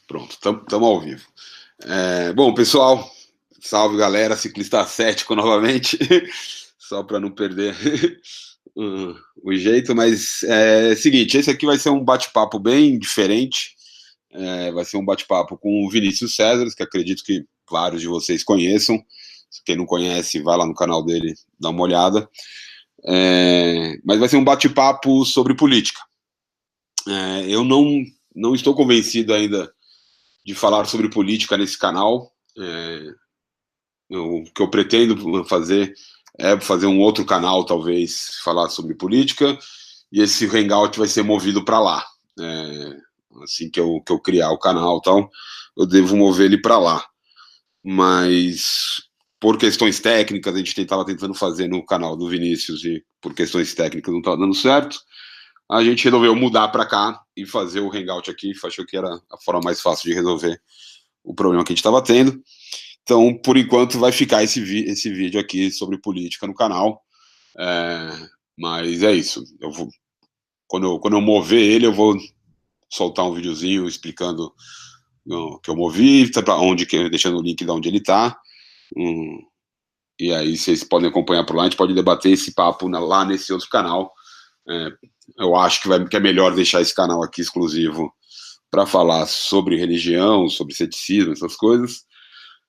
Pronto, estamos ao vivo. Bom, pessoal, salve galera, ciclista cético novamente, só para não perder o jeito, mas é seguinte, esse aqui vai ser um bate-papo bem diferente, vai ser um bate-papo com o Vinícius César, que acredito que vários de vocês conheçam. Quem não conhece, vai lá no canal dele, dá uma olhada. Mas vai ser um bate-papo sobre política. Eu não estou convencido ainda de falar sobre política nesse canal. O que eu pretendo fazer é fazer um outro canal, talvez, falar sobre política, e esse Hangout vai ser movido para lá. Assim que eu criar o canal, tal, eu devo mover ele para lá. Mas por questões técnicas, a gente estava tentando fazer no canal do Vinícius e por questões técnicas não estava dando certo, a gente resolveu mudar para cá e fazer o Hangout aqui, achou que era a forma mais fácil de resolver o problema que a gente estava tendo. Então, por enquanto, vai ficar esse vídeo aqui sobre política no canal, mas é isso. Quando eu mover ele, eu vou soltar um videozinho explicando que eu movi, deixando o link de onde ele está. E aí vocês podem acompanhar por lá, a gente pode debater esse papo lá nesse outro canal. Eu acho que é melhor deixar esse canal aqui exclusivo para falar sobre religião, sobre ceticismo, essas coisas.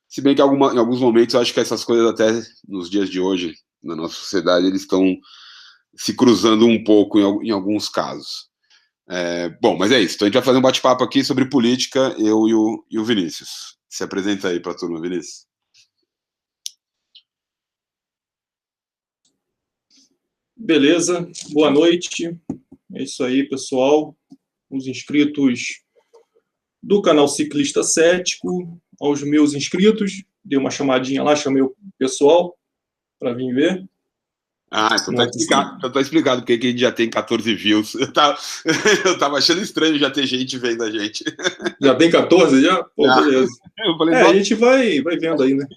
Se bem que em alguns momentos eu acho que essas coisas, até nos dias de hoje, na nossa sociedade, eles estão se cruzando um pouco em alguns casos. Bom, mas é isso. Então a gente vai fazer um bate-papo aqui sobre política, eu e o Vinícius. Se apresenta aí para a turma, Vinícius. Beleza, boa noite. É isso aí, pessoal. Os inscritos do canal Ciclista Cético, aos meus inscritos, dei uma chamadinha lá, chamei o pessoal para vir ver. Então tá explicado porque que a gente já tem 14 views. Eu tava achando estranho já ter gente vendo a gente. Já tem 14 já? Pô, beleza. Eu falei, a gente vai vendo aí, né?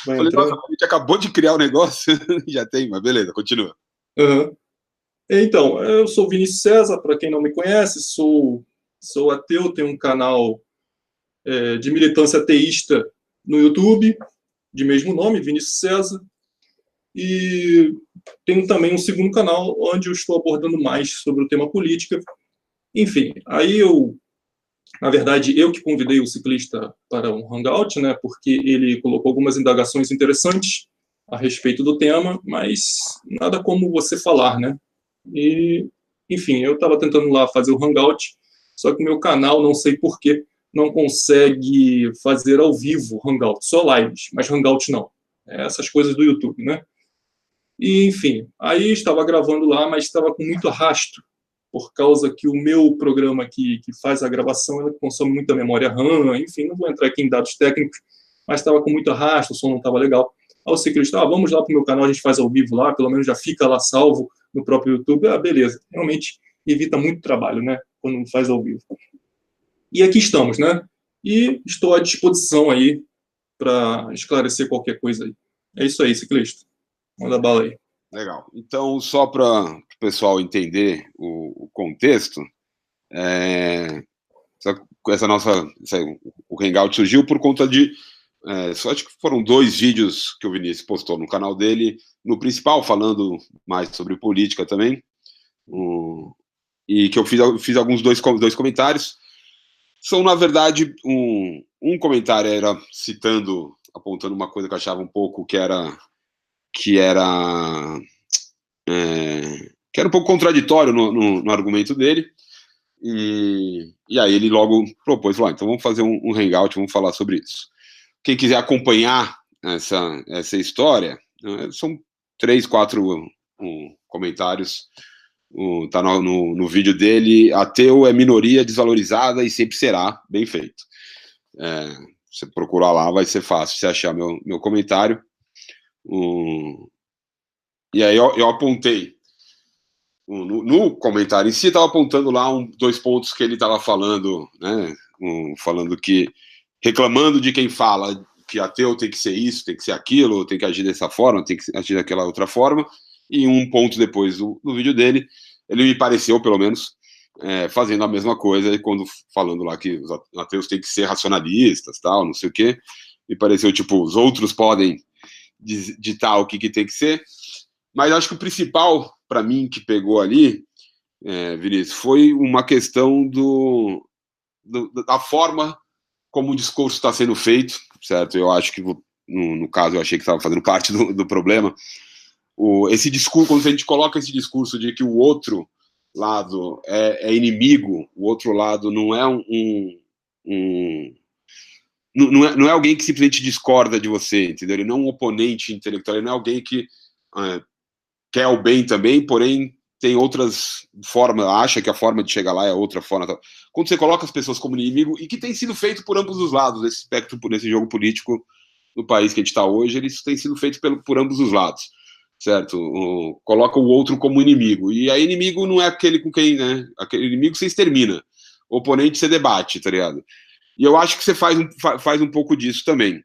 Falei, nossa, a gente acabou de criar o negócio. Já tem, mas beleza, continua. Uhum. Então, eu sou Vinícius César, para quem não me conhece, sou ateu, tenho um canal de militância ateísta no YouTube, de mesmo nome, Vinícius César. E tenho também um segundo canal onde eu estou abordando mais sobre o tema política. Enfim, aí na verdade, eu que convidei o ciclista para um hangout, né, porque ele colocou algumas indagações interessantes a respeito do tema, mas nada como você falar, né? E, enfim, eu estava tentando lá fazer o hangout, só que o meu canal, não sei porquê, não consegue fazer ao vivo hangout, só lives, mas hangout não. Essas coisas do YouTube, né? E, enfim, aí estava gravando lá, mas estava com muito arrasto, por causa que o meu programa aqui, que faz a gravação, ele consome muita memória RAM, enfim, não vou entrar aqui em dados técnicos, mas estava com muito arrasto, o som não estava legal. Aí o ciclista, vamos lá para o meu canal, a gente faz ao vivo lá, pelo menos já fica lá salvo no próprio YouTube. Beleza. Realmente evita muito trabalho, né, quando faz ao vivo. E aqui estamos, né? E estou à disposição aí para esclarecer qualquer coisa aí. É isso aí, ciclista. Manda bala aí. Legal. Então, só para o pessoal entender o contexto, o Hangout surgiu por conta de só acho que foram 2 vídeos que o Vinícius postou no canal dele, no principal, falando mais sobre política também, e que eu fiz alguns dois comentários. São, na verdade, um comentário era apontando uma coisa que eu achava um pouco que era um pouco contraditório no argumento dele, e aí ele logo propôs, então vamos fazer um hangout, vamos falar sobre isso. Quem quiser acompanhar essa história, são 3, 4 comentários, tá no vídeo dele, ateu é minoria desvalorizada e sempre será, bem feito. Você procurar lá, vai ser fácil você achar meu comentário. E aí eu apontei, no comentário em si, estava apontando lá 2 pontos que ele estava falando, né, reclamando de quem fala que ateu tem que ser isso, tem que ser aquilo, tem que agir dessa forma, tem que agir daquela outra forma, e um ponto depois do vídeo dele, ele me pareceu, pelo menos, fazendo a mesma coisa, e quando falando lá que os ateus têm que ser racionalistas, tal, não sei o quê, me pareceu, tipo, os outros podem ditar o que tem que ser, mas acho que o principal, para mim, que pegou ali, Vinícius, foi uma questão da forma como o discurso está sendo feito, certo? Eu acho que, no caso, eu achei que estava fazendo parte do problema. Esse discurso, quando a gente coloca esse discurso de que o outro lado é inimigo, o outro lado não é não é alguém que simplesmente discorda de você, entendeu? Ele não é um oponente intelectual, ele não é alguém que quer o bem também, porém tem outras formas, acha que a forma de chegar lá é outra forma. Quando você coloca as pessoas como inimigo, e que tem sido feito por ambos os lados, esse espectro, nesse jogo político no país que a gente está hoje, eles têm sido feitos por ambos os lados, certo? Coloca o outro como inimigo, e aí inimigo não é aquele com quem, né? Aquele inimigo você extermina, o oponente você debate, tá ligado? E eu acho que você faz um pouco disso também.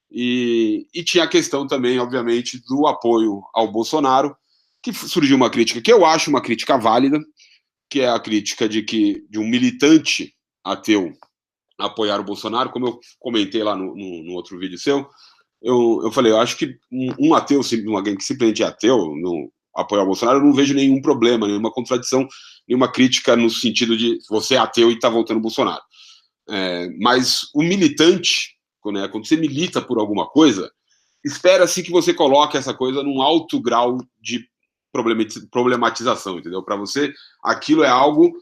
E tinha a questão também, obviamente, do apoio ao Bolsonaro, que surgiu uma crítica que eu acho uma crítica válida, que é a crítica de um militante ateu apoiar o Bolsonaro, como eu comentei lá no outro vídeo seu. Eu falei, eu acho que um ateu, alguém que simplesmente é ateu, no apoiar o Bolsonaro, eu não vejo nenhum problema, nenhuma contradição, nenhuma crítica no sentido de você é ateu e está votando o Bolsonaro. Mas o militante, quando você milita por alguma coisa, espera-se que você coloque essa coisa num alto grau de problematização, entendeu? Para você, aquilo é algo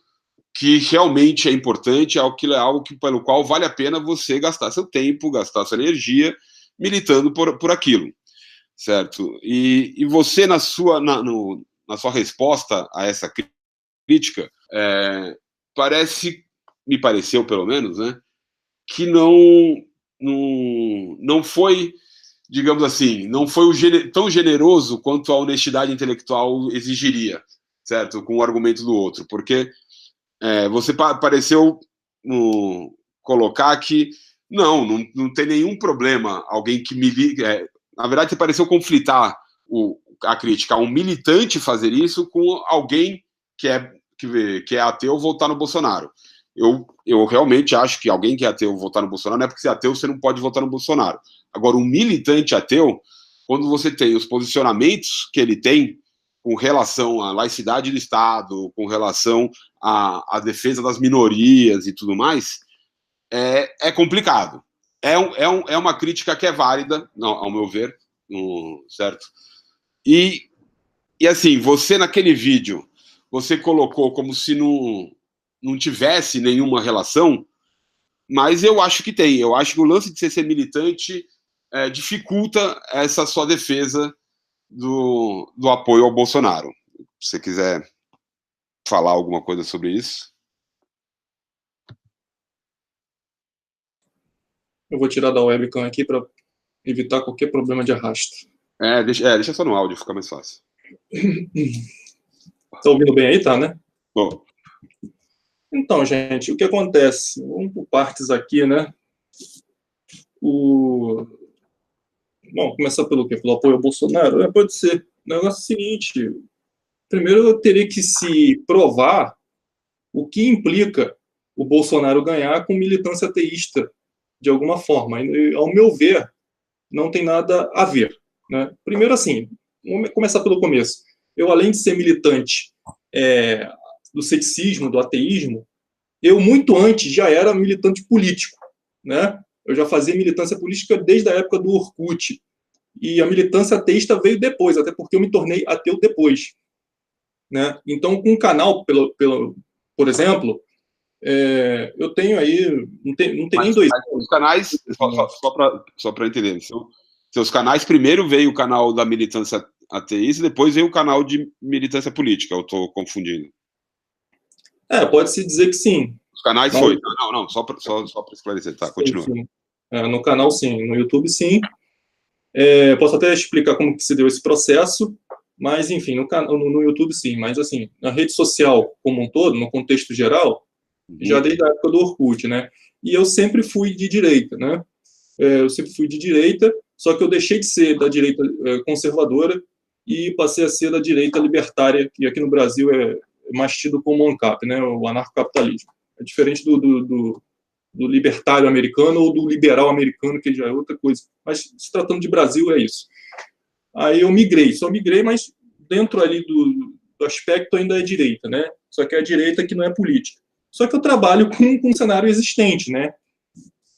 que realmente é importante, aquilo é algo pelo qual vale a pena você gastar seu tempo, gastar sua energia militando por aquilo, certo? E você, na sua resposta a essa crítica, me pareceu pelo menos, né, que não foi, digamos assim, não foi tão generoso quanto a honestidade intelectual exigiria, certo? Com o argumento do outro, porque você pareceu colocar que não tem nenhum problema alguém que na verdade, você pareceu conflitar a crítica a um militante fazer isso com alguém que é ateu votar no Bolsonaro. Eu realmente acho que alguém que é ateu votar no Bolsonaro não é porque você é ateu, você não pode votar no Bolsonaro. Agora, um militante ateu, quando você tem os posicionamentos que ele tem com relação à laicidade do Estado, com relação à defesa das minorias e tudo mais, é complicado. É uma crítica que é válida, ao meu ver, certo? E assim, você naquele vídeo, você colocou como se não tivesse nenhuma relação, mas eu acho que tem. Eu acho que o lance de você ser militante dificulta essa sua defesa do apoio ao Bolsonaro. Se você quiser falar alguma coisa sobre isso. Eu vou tirar da webcam aqui para evitar qualquer problema de arrasto. Deixa só no áudio, fica mais fácil. Tá ouvindo bem aí, tá, né? Bom. Então, gente, o que acontece? Vamos por partes aqui, né? Bom, começar pelo quê? Pelo apoio ao Bolsonaro? Pode ser. O negócio é o seguinte: primeiro eu teria que se provar o que implica o Bolsonaro ganhar com militância ateísta, de alguma forma. E, ao meu ver, não tem nada a ver, né? Primeiro, assim, vamos começar pelo começo. Eu, além de ser militante do ceticismo, do ateísmo, eu, muito antes, já era militante político, né? Eu já fazia militância política desde a época do Orkut. E a militância ateísta veio depois, até porque eu me tornei ateu depois, né? Então, com o canal, por exemplo, eu tenho aí, não tem nem 2 anos. Os canais, só para entender, seus canais, primeiro veio o canal da militância ateísta, depois veio o canal de militância política, eu estou confundindo. Pode-se dizer que sim. Os canais foi. Não, só para esclarecer, tá, continua. Sim. No canal, sim. No YouTube, sim. Posso até explicar como que se deu esse processo, mas, enfim, no YouTube, sim. Mas, assim, na rede social como um todo, no contexto geral, já desde a época do Orkut, né? E eu sempre fui de direita, né? Eu sempre fui de direita, só que eu deixei de ser da direita conservadora e passei a ser da direita libertária, que aqui no Brasil mais tido como ANCAP, né, o anarcocapitalismo. É diferente do libertário americano ou do liberal americano, que já é outra coisa. Mas, se tratando de Brasil, é isso. Aí eu só migrei, mas dentro ali do aspecto ainda é direita, né? Só que é a direita que não é política. Só que eu trabalho com um cenário existente, né?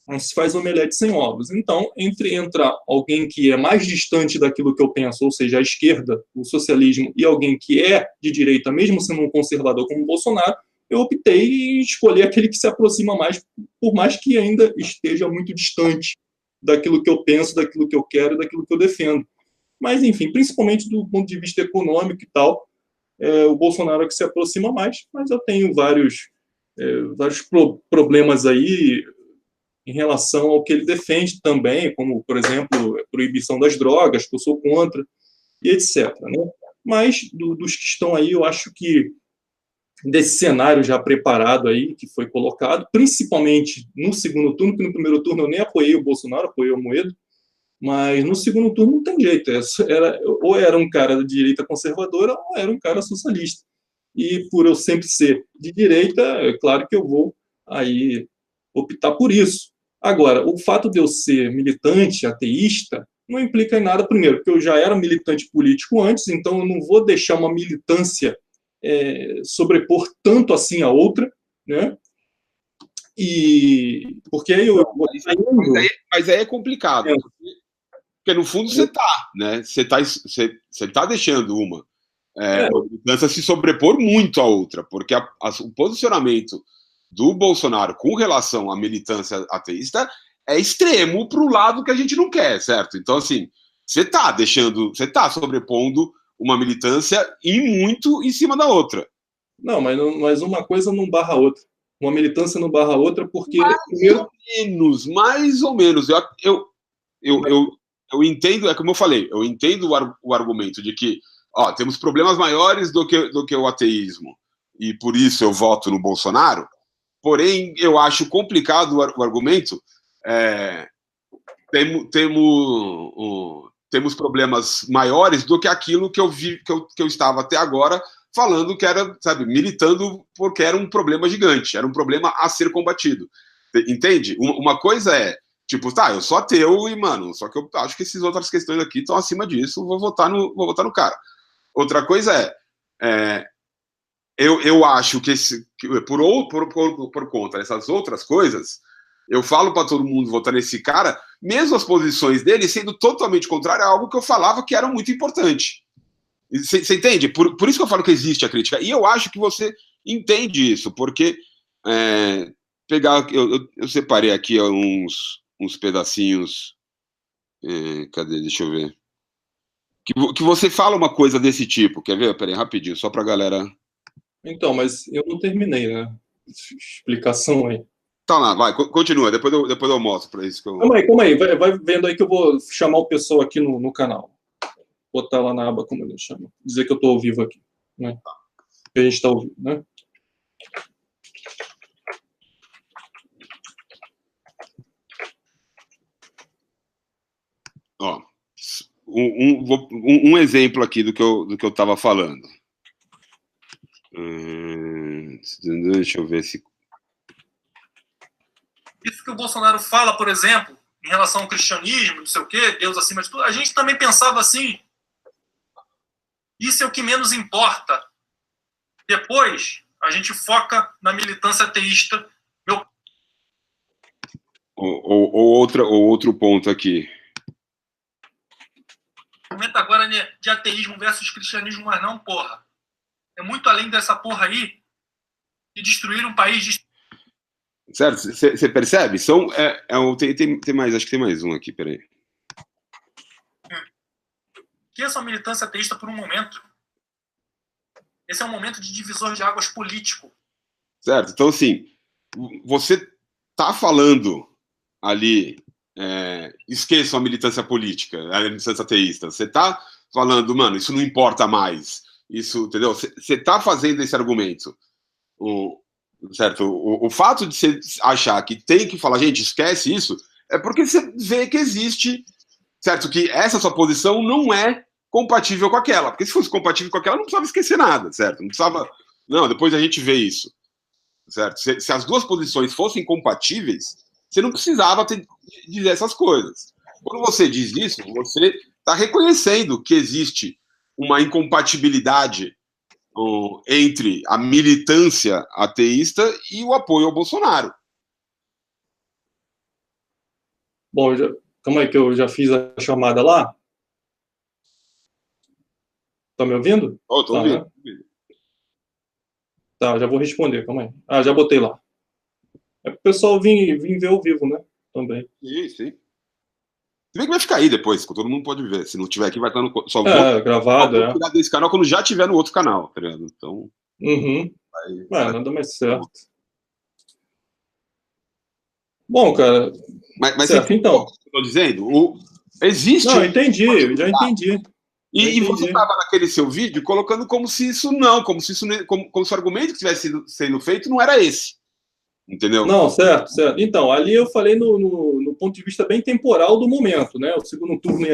Não se faz omelete sem ovos. Então, entre entrar alguém que é mais distante daquilo que eu penso, ou seja, a esquerda, o socialismo, e alguém que é de direita, mesmo sendo um conservador como o Bolsonaro, eu optei em escolher aquele que se aproxima mais, por mais que ainda esteja muito distante daquilo que eu penso, daquilo que eu quero, daquilo que eu defendo. Mas, enfim, principalmente do ponto de vista econômico e tal, o Bolsonaro é que se aproxima mais, mas eu tenho vários problemas aí em relação ao que ele defende também, como, por exemplo, a proibição das drogas, que eu sou contra, e etc. Né? Mas, dos que estão aí, eu acho que desse cenário já preparado aí, que foi colocado, principalmente no segundo turno, que no primeiro turno eu nem apoiei o Bolsonaro, apoiei o Amoedo, mas no segundo turno não tem jeito, ou era um cara de direita conservadora, ou era um cara socialista. E por eu sempre ser de direita, é claro que eu vou aí optar por isso. Agora, o fato de eu ser militante, ateísta, não implica em nada, primeiro, porque eu já era militante político antes, então eu não vou deixar uma militância sobrepor tanto assim a outra, né? E porque aí eu mas aí é complicado, porque no fundo você tá, né? Você tá deixando uma militância se sobrepor muito à outra, porque o posicionamento do Bolsonaro com relação à militância ateísta é extremo para o lado que a gente não quer, certo? Então, assim, você tá sobrepondo uma militância e muito em cima da outra. Não, mas uma coisa não barra a outra. Uma militância não barra a outra porque... Mais ou menos. Eu entendo, é como eu falei, eu entendo o argumento de que temos problemas maiores do que o ateísmo e por isso eu voto no Bolsonaro, porém eu acho complicado o argumento. Temos problemas maiores do que aquilo que eu estava até agora falando que era, sabe, militando porque era um problema gigante, era um problema a ser combatido. Entende? Uma coisa é, tipo, eu sou ateu e, mano, só que eu acho que essas outras questões aqui estão acima disso, vou votar no cara. Outra coisa eu acho que por conta dessas outras coisas, eu falo para todo mundo votar nesse cara, mesmo as posições dele sendo totalmente contrárias a algo que eu falava que era muito importante. Você entende? Por isso que eu falo que existe a crítica. E eu acho que você entende isso, porque eu separei aqui uns pedacinhos. Cadê? Deixa eu ver. Que você fala uma coisa desse tipo. Quer ver? Peraí, rapidinho, só pra galera. Então, mas eu não terminei, né? Explicação aí. Tá lá, vai, continua, depois eu mostro pra isso. Calma aí, vai vendo aí que eu vou chamar o pessoal aqui no canal. Botar lá na aba, como ele chama. Dizer que eu tô ao vivo aqui, né? Que a gente tá ao vivo, né? Um exemplo aqui do que eu tava falando. Deixa eu ver se... Isso que o Bolsonaro fala, por exemplo, em relação ao cristianismo, não sei o quê, Deus acima de tudo, a gente também pensava assim. Isso é o que menos importa. Depois, a gente foca na militância ateísta. Outro ponto aqui. O momento agora é de ateísmo versus cristianismo, mas não, porra. É muito além dessa porra aí de destruir um país. Certo? Você percebe? Tem mais, acho que tem mais um aqui, peraí. Que essa militância ateísta por um momento. Esse é um momento de divisor de águas político. Certo? Então, assim, você tá falando ali, esqueçam a militância política, a militância ateísta. Você tá falando, mano, isso não importa mais. Isso, entendeu? Você tá fazendo esse argumento. Certo? O fato de você achar que tem que falar, gente, esquece isso, é porque você vê que existe, certo? Que essa sua posição não é compatível com aquela. Porque se fosse compatível com aquela, não precisava esquecer nada, certo? Não precisava Não, depois a gente vê isso. Certo? Se as duas posições fossem compatíveis, você não precisava dizer essas coisas. Quando você diz isso, você está reconhecendo que existe uma incompatibilidade entre a militância ateísta e o apoio ao Bolsonaro. Bom, calma aí que eu já fiz a chamada lá. Tá me ouvindo? Tô ouvindo. Né? Tá, já vou responder, calma aí. Ah, já botei lá. É pro pessoal vir ver ao vivo, né? Também. Sim. Se bem que vai ficar aí depois, todo mundo pode ver. Se não tiver aqui, vai estar no... Só vou gravado, tirar desse canal quando já tiver no outro canal, tá ligado? Então... nada mais certo. Bom, cara... Mas certo, então... Estou dizendo, existe... Não, eu já entendi. E você estava naquele seu vídeo colocando como se isso como se o argumento que estivesse sendo feito não era esse. Entendeu? Não, certo. Então, ali eu falei no ponto de vista bem temporal do momento, né? O segundo turno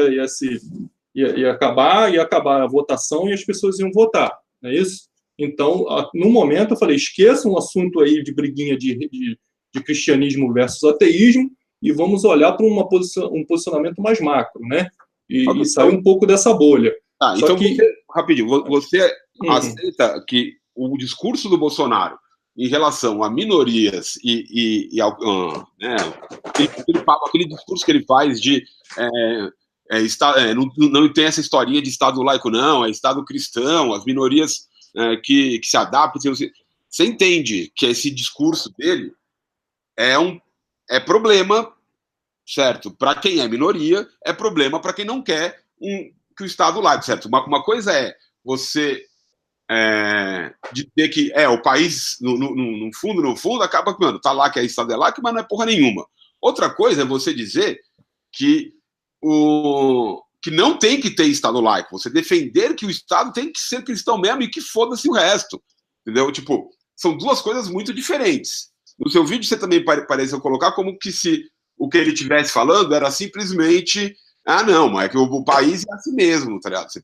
ia acabar a votação e as pessoas iam votar, não é isso? Então, no momento, eu falei, esqueçam o assunto aí de briguinha de cristianismo versus ateísmo e vamos olhar para um posicionamento mais macro, né? E sair um pouco dessa bolha. Então, rapidinho, você aceita que o discurso do Bolsonaro em relação a minorias aquele discurso que ele faz de não tem essa historinha de Estado laico, não, é Estado cristão, as minorias que se adaptam. Você entende que esse discurso dele é problema, certo? Para quem é minoria, é problema para quem não quer que o Estado laico, certo? Uma coisa é você dizer que o país, no fundo, acaba, mano, tá lá que é Estado laico, mas não é porra nenhuma. Outra coisa é você dizer que não tem que ter Estado laico, você defender que o Estado tem que ser cristão mesmo e que foda-se o resto, entendeu? Tipo, são duas coisas muito diferentes. No seu vídeo você também pareceu colocar como que se o que ele estivesse falando era simplesmente não, mas é que o país é assim mesmo, tá ligado? Você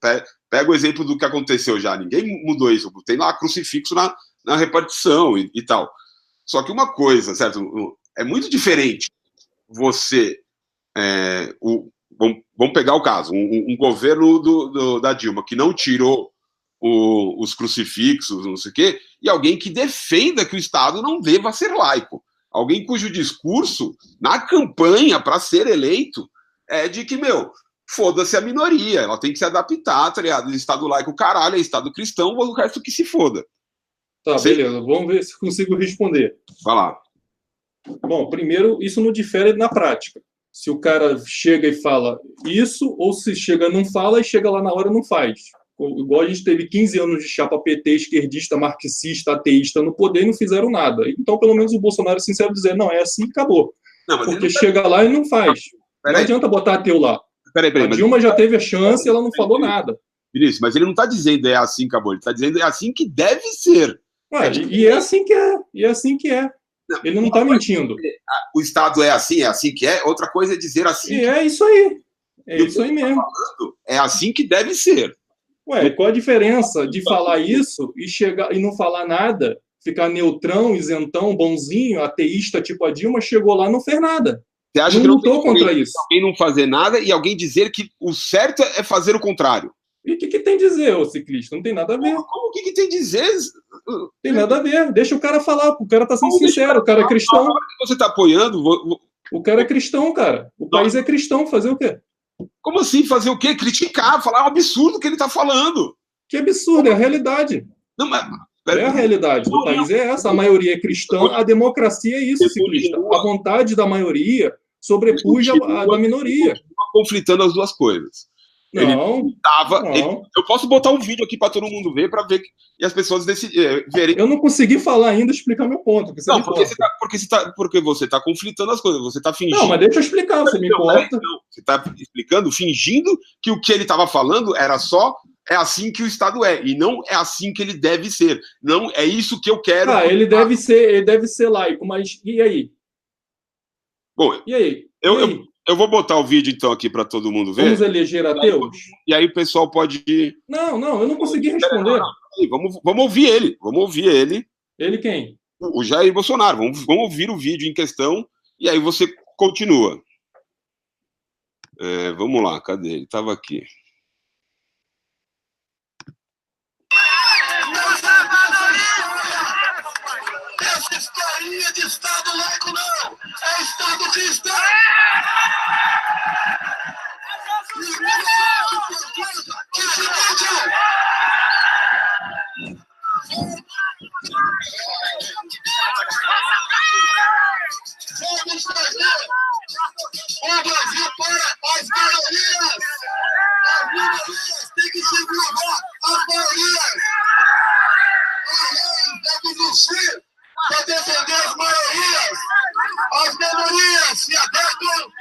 pega o exemplo do que aconteceu já, ninguém mudou isso, tem lá crucifixo na repartição e tal. Só que uma coisa, certo? É muito diferente você... vamos pegar o caso, um governo da Dilma que não tirou os crucifixos, não sei o quê, e alguém que defenda que o Estado não deva ser laico. Alguém cujo discurso, na campanha para ser eleito, é de que, foda-se a minoria, ela tem que se adaptar, tá ligado? Estado laico, caralho, é Estado cristão, o resto que se foda. Tá, beleza, vamos ver se consigo responder. Vai lá. Bom, primeiro, isso não difere na prática. Se o cara chega e fala isso, ou se chega e não fala, e chega lá na hora e não faz. Igual a gente teve 15 anos de chapa PT, esquerdista, marxista, ateísta no poder e não fizeram nada. Então, pelo menos o Bolsonaro é sincero dizer, não, é assim e acabou. Porque chega lá e não faz. Não adianta botar ateu lá. A Dilma já teve a chance e ela não falou nada. Isso, mas ele não está dizendo é assim, acabou. Ele está dizendo é assim que deve ser. E é assim que é. E é assim que é. Ele não está mentindo. O Estado é assim que é. Outra coisa é dizer assim. E é isso aí. É isso aí mesmo. É assim que deve ser. Qual a diferença de falar isso e chegar e não falar nada, ficar neutrão, isentão, bonzinho, ateísta tipo a Dilma, chegou lá e não fez nada. Você acha não que lutou contra isso? Alguém não fazer nada e alguém dizer que o certo é fazer o contrário. E o que tem a dizer, ô ciclista? Não tem nada a ver. O que tem a dizer? Tem nada a ver. Deixa o cara falar. O cara tá sendo sincero. O cara é cristão. Você tá apoiando... O cara é cristão, cara. O país é cristão. Fazer o quê? Como assim? Fazer o quê? Criticar, falar um absurdo que ele tá falando. Que absurdo. É a realidade. Não, mas... É a realidade do país, é essa. A maioria é cristã, a democracia é isso, ciclista. A vontade da maioria sobrepuja a da minoria. Conflitando as duas coisas. Não. Eu posso botar um vídeo aqui para todo mundo ver, para ver e as pessoas verem. Eu não consegui falar ainda, explicar meu ponto. Não, porque você está conflitando as coisas, você está fingindo. Não, mas deixa eu explicar, você me importa. Você está explicando, fingindo que o que ele estava falando era só é assim que o Estado é, e não é assim que ele deve ser. Não é isso que eu quero. Ele deve ser laico, mas e aí? Bom, e aí? Eu vou botar o vídeo, então, aqui para todo mundo ver. Vamos eleger ateus? E aí o pessoal pode... Não, eu não consegui responder. Vamos ouvir ele. Vamos ouvir ele. Ele quem? O Jair Bolsonaro. Vamos ouvir o vídeo em questão e aí você continua. Vamos lá, cadê ele? Estava aqui. Essa historinha de Estado laico não! É Estado cristão! Vamos fazer o Brasil para as minorias! As minorias têm que se curvar as maiorias! Devem existir para defender as maiorias! As minorias se adaptam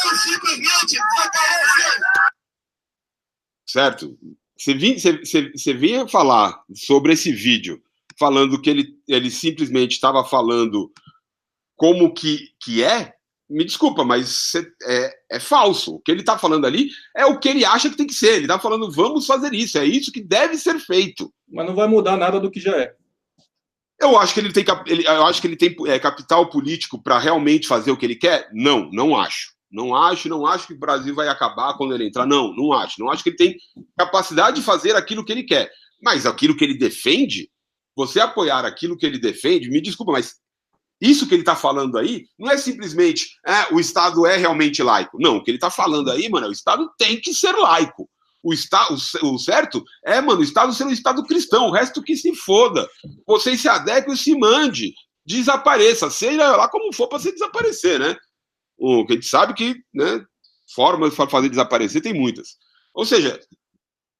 ou simplesmente desaparecem! Certo? Você vinha falar sobre esse vídeo, falando que ele simplesmente estava falando como que é? Me desculpa, mas é falso. O que ele está falando ali é o que ele acha que tem que ser. Ele está falando, vamos fazer isso, é isso que deve ser feito. Mas não vai mudar nada do que já é. Eu acho que ele tem capital político para realmente fazer o que ele quer? Não acho. Não acho que o Brasil vai acabar quando ele entrar. Não acho. Não acho que ele tem capacidade de fazer aquilo que ele quer. Mas aquilo que ele defende, você apoiar aquilo que ele defende, me desculpa, mas isso que ele está falando aí não é simplesmente o Estado é realmente laico. Não, o que ele está falando aí, mano, o Estado tem que ser laico. O certo é, mano, o Estado ser um Estado cristão, o resto que se foda. Você se adeque e se mande. Desapareça, seja lá como for para você desaparecer, né? Que a gente sabe que, né, formas para fazer desaparecer tem muitas. Ou seja,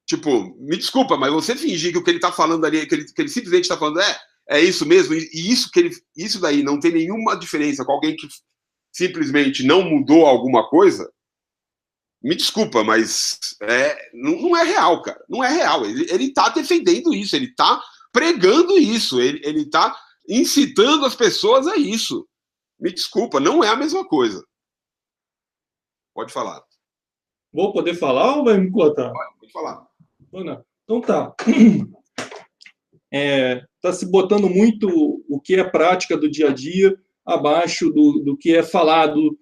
tipo, me desculpa, mas você fingir que o que ele está falando ali, que ele simplesmente está falando é isso mesmo, e isso daí não tem nenhuma diferença com alguém que simplesmente não mudou alguma coisa, me desculpa, mas não é real, cara. Não é real. Ele está defendendo isso, ele está pregando isso, ele está incitando as pessoas a isso. Me desculpa, não é a mesma coisa. Pode falar. Vou poder falar ou vai me cortar? Pode falar. Então tá. Tá se botando muito o que é prática do dia a dia abaixo do que é falado,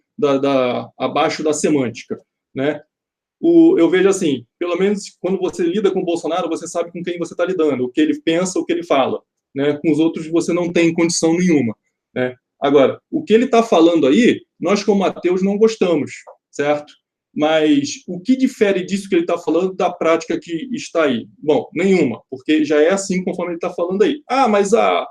abaixo da semântica, né? Eu vejo assim, pelo menos quando você lida com o Bolsonaro, você sabe com quem você está lidando, o que ele pensa, o que ele fala, né? Com os outros você não tem condição nenhuma, né? Agora, o que ele está falando aí, nós como ateus não gostamos, certo? Mas o que difere disso que ele está falando da prática que está aí? Bom, nenhuma, porque já é assim conforme ele está falando aí. Mas a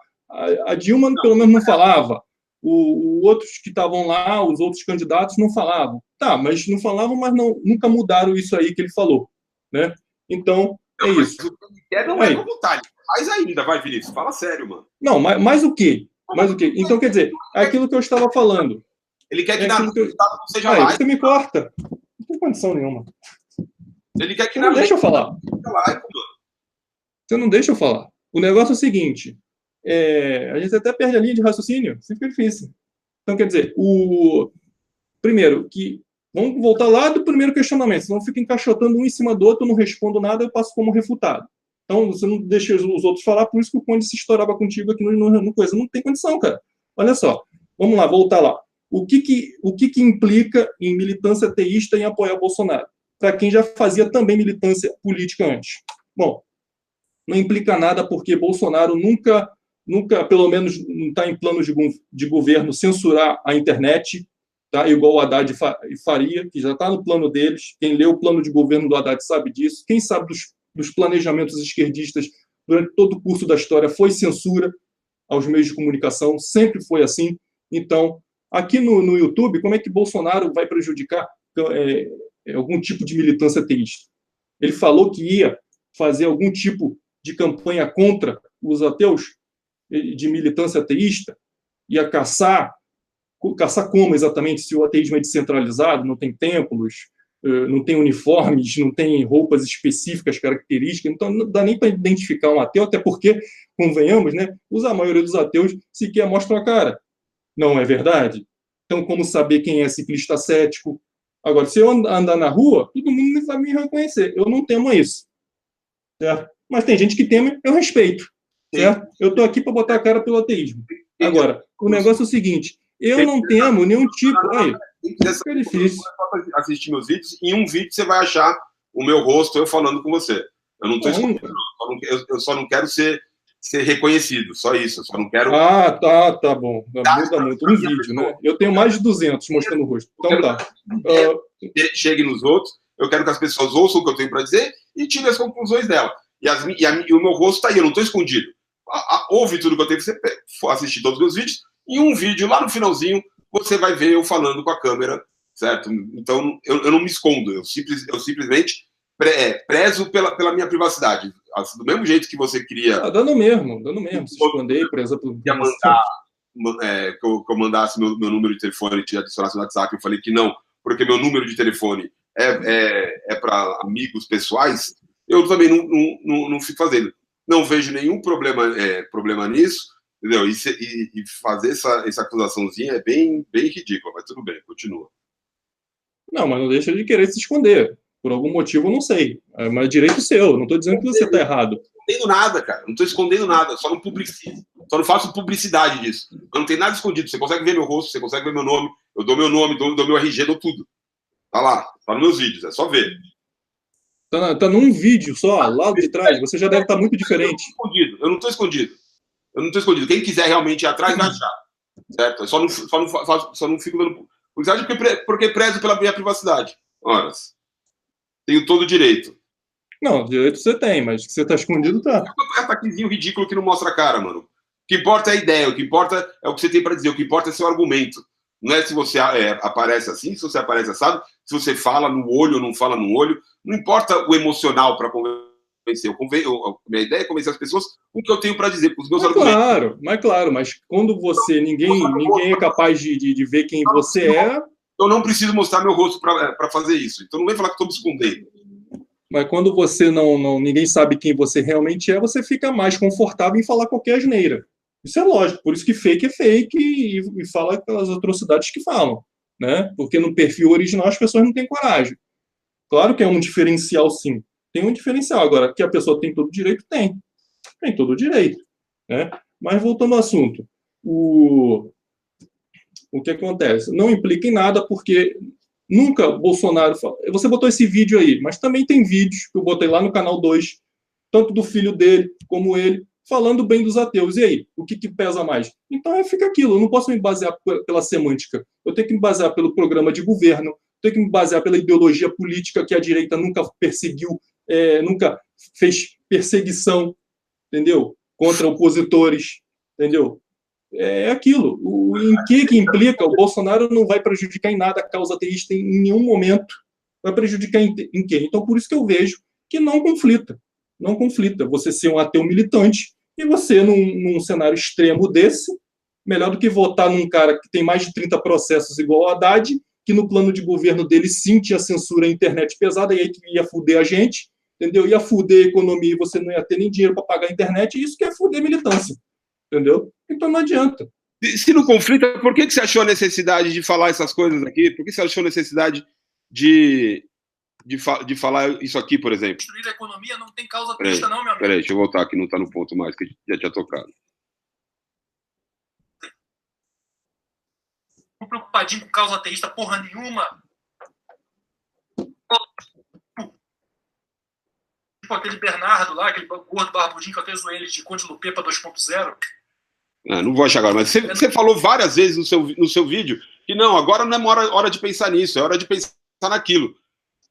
Dilma pelo menos não falava, outros que estavam lá, os outros candidatos não falavam. Tá, mas não falavam, mas nunca mudaram isso aí que ele falou, né? Então, isso. O que ele quer não é como tá, mais ainda, vai, Vinícius, fala sério, mano. Não, mais o quê? Mais o quê? Então, quer dizer, é aquilo que eu estava falando. Ele quer que o Estado não seja laico. Você me corta. Não tem condição nenhuma. Ele quer que não deixa eu falar. Laico, mano. Você não deixa eu falar. O negócio é o seguinte, a gente até perde a linha de raciocínio, fica difícil. Então, quer dizer, primeiro, vamos voltar lá do primeiro questionamento, senão fica encaixotando um em cima do outro, eu não respondo nada, eu passo como refutado. Então, você não deixa os outros falar, por isso que o Conde se estourava contigo aqui no coisa. Não tem condição, cara. Olha só, vamos lá, voltar lá. O que implica em militância ateísta em apoiar Bolsonaro? Para quem já fazia também militância política antes. Bom, não implica nada porque Bolsonaro nunca pelo menos não está em planos de governo, censurar a internet, tá? Igual o Haddad faria, que já está no plano deles. Quem lê o plano de governo do Haddad sabe disso. Quem sabe dos planejamentos esquerdistas durante todo o curso da história foi censura aos meios de comunicação, sempre foi assim. Então, aqui no YouTube, como é que Bolsonaro vai prejudicar algum tipo de militância ateísta? Ele falou que ia fazer algum tipo de campanha contra os ateus, de militância ateísta, ia caçar como exatamente, se o ateísmo é descentralizado, não tem templos, não tem uniformes, não tem roupas específicas, características, então não dá nem para identificar um ateu, até porque, convenhamos, né, a maioria dos ateus sequer mostram a cara. Não é verdade? Então, como saber quem é ciclista cético? Agora, se eu andar na rua, todo mundo vai me reconhecer. Eu não temo isso. Certo? Mas tem gente que teme, eu respeito, certo? Eu estou aqui para botar a cara pelo ateísmo. Agora, o negócio é o seguinte, eu não temo nenhum tipo... Aí, é difícil. Assistir meus vídeos, em um vídeo você vai achar o meu rosto, eu falando com você. Eu não estou escondendo, não. Eu só não quero ser reconhecido, só isso. Eu só não quero... Tá bom. Muda muito. Um vídeo, né? Eu tenho mais de 200 mostrando o rosto. Então tá. Chegue nos outros, eu quero que as pessoas ouçam o que eu tenho para dizer e tirem as conclusões dela. E o meu rosto está aí, eu não estou escondido. Ouve tudo que eu tenho para você assistir todos os meus vídeos, e um vídeo lá no finalzinho você vai ver eu falando com a câmera, certo? Então eu não me escondo, eu simplesmente prezo pela minha privacidade. Do mesmo jeito que você queria... Dando mesmo, se esconder, preza por... Queria mandar, que eu mandasse meu número de telefone e te adicionasse no WhatsApp, eu falei que não, porque meu número de telefone é para amigos pessoais, eu também não fico fazendo. Não vejo nenhum problema nisso, entendeu? E fazer essa acusaçãozinha é bem ridícula, mas tudo bem, continua. Não, mas não deixa de querer se esconder. Por algum motivo, eu não sei. Mas é direito seu, não estou dizendo que você está errado. Não estou escondendo nada, cara. Não estou escondendo nada, só não publicizo. Só não faço publicidade disso. Eu não tenho nada escondido. Você consegue ver meu rosto, você consegue ver meu nome. Eu dou meu nome, dou meu RG, dou tudo. Tá lá, tá nos meus vídeos, é só ver. Tá num vídeo só, lá de trás. Você já deve estar muito diferente. Eu não estou escondido. Quem quiser realmente ir atrás, vai achar. Certo? Eu só não fico dando publicidade porque prezo pela minha privacidade. Horas. Tenho todo o direito. Não, direito você tem, mas que você tá escondido, tá. É um ataquezinho ridículo que não mostra a cara, mano. O que importa é a ideia, o que importa é o que você tem para dizer, o que importa é seu argumento. Não é se você aparece assim, se você aparece assado, se você fala no olho ou não fala no olho. Não importa o emocional para convencer. Minha ideia é convencer as pessoas com o que eu tenho para dizer, com os meus argumentos. Claro, mas quando você... Ninguém é capaz de ver quem você é... Eu não preciso mostrar meu rosto para fazer isso. Então não vem falar que estou me escondendo. Mas quando você ninguém sabe quem você realmente é, você fica mais confortável em falar qualquer asneira. Isso é lógico. Por isso que fake é fake e fala aquelas atrocidades que falam, né? Porque no perfil original as pessoas não têm coragem. Claro que é um diferencial, sim. Tem um diferencial. Agora, que a pessoa tem todo o direito, tem. Tem todo o direito, né? Mas voltando ao assunto. O que acontece? Não implica em nada, porque nunca Bolsonaro... Você botou esse vídeo aí, mas também tem vídeos que eu botei lá no canal 2, tanto do filho dele como ele, falando bem dos ateus. E aí? O que pesa mais? Então fica aquilo. Eu não posso me basear pela semântica. Eu tenho que me basear pelo programa de governo, tenho que me basear pela ideologia política que a direita nunca perseguiu, nunca fez perseguição, entendeu? Contra opositores, entendeu? É aquilo. Em que implica? O Bolsonaro não vai prejudicar em nada a causa ateísta em nenhum momento. Vai prejudicar em quê? Então, por isso que eu vejo que não conflita. Não conflita. Você ser um ateu militante e você, num cenário extremo desse, melhor do que votar num cara que tem mais de 30 processos igual ao Haddad, que no plano de governo dele sim tinha censura à internet pesada, e aí ia fuder a gente, entendeu? Ia fuder a economia e você não ia ter nem dinheiro para pagar a internet, e isso que é fuder a militância. Entendeu? Então não adianta. Se não conflita, por que você achou a necessidade de falar essas coisas aqui? Por que você achou a necessidade de falar isso aqui, por exemplo? Destruir a economia não tem causa ateísta, não, meu amigo. Peraí, deixa eu voltar aqui, não está no ponto mais, que já tinha tocado. Não preocupadinho com causa ateísta porra nenhuma. Tipo aquele Bernardo lá, aquele gordo barbudinho que eu até zoei ele de Conde Lupepa 2.0. Não vou achar agora, mas você falou várias vezes no seu vídeo que não, agora não é hora de pensar nisso, é hora de pensar naquilo.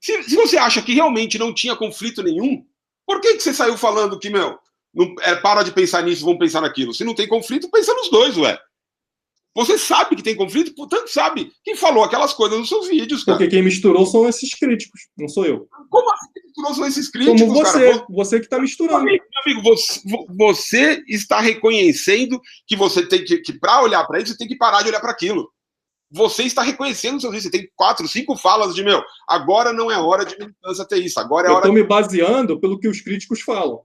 Se você acha que realmente não tinha conflito nenhum, por que você saiu falando que, para de pensar nisso, vamos pensar naquilo? Se não tem conflito, pensa nos dois, ué. Você sabe que tem conflito, portanto sabe quem falou aquelas coisas nos seus vídeos, cara. Porque quem misturou são esses críticos, não sou eu. Como assim quem misturou são esses críticos, como você, cara? Você que está misturando. Meu amigo, você está reconhecendo que você tem que para olhar para isso, você tem que parar de olhar para aquilo. Você está reconhecendo os seus vídeos, você tem 4, 5 falas de, agora não é hora de militância ateísta, agora é hora... Eu estou me baseando pelo que os críticos falam.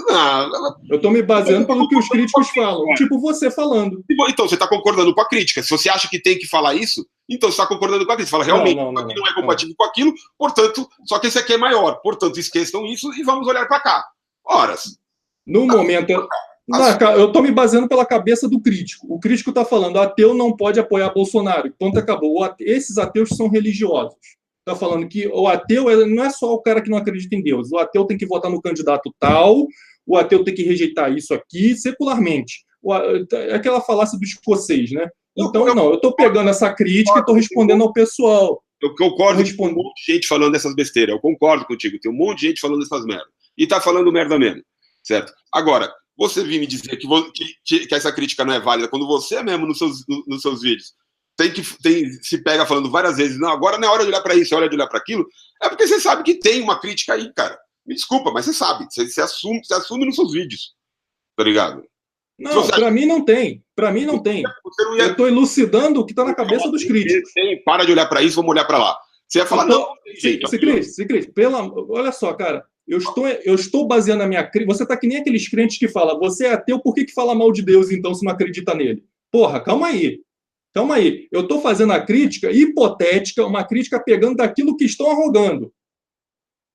Não. Eu estou me baseando pelo que os críticos falam. Tipo você falando. Então, você está concordando com a crítica. Se você acha que tem que falar isso, então você está concordando com a crítica. Você fala, realmente, isso aqui não é compatível com aquilo, portanto, só que esse aqui é maior. Portanto, esqueçam isso e vamos olhar para cá. Horas. No momento... eu estou me baseando pela cabeça do crítico. O crítico está falando, ateu não pode apoiar Bolsonaro. Ponto, acabou. Esses ateus são religiosos. Está falando que o ateu não é só o cara que não acredita em Deus. O ateu tem que votar no candidato tal, o ateu tem que rejeitar isso aqui secularmente. Aquela falácia do escocês, né? Então, não, eu estou pegando essa crítica e estou respondendo ao pessoal. Eu concordo com um monte de gente falando dessas besteiras. Eu concordo contigo. Tem um monte de gente falando dessas merdas. E tá falando merda mesmo. Certo? Agora, você vir me dizer que essa crítica não é válida quando você mesmo, nos seus vídeos, se pega falando várias vezes, não, agora não é hora de olhar para isso, é hora de olhar para aquilo, é porque você sabe que tem uma crítica aí, cara. Me desculpa, mas você sabe. Você assume nos seus vídeos. Tá ligado? Não, para mim não tem. Para mim não tem. Eu estou elucidando o que está na cabeça dos críticos. Para de olhar para isso, vamos olhar para lá. Você ia falar, não tem jeito. Olha só, cara. Eu estou baseando a minha crítica. Você está que nem aqueles crentes que falam, você é ateu, por que fala mal de Deus, então, se não acredita nele? Porra, calma aí. Calma aí. Eu estou fazendo a crítica hipotética, uma crítica pegando daquilo que estão arrogando.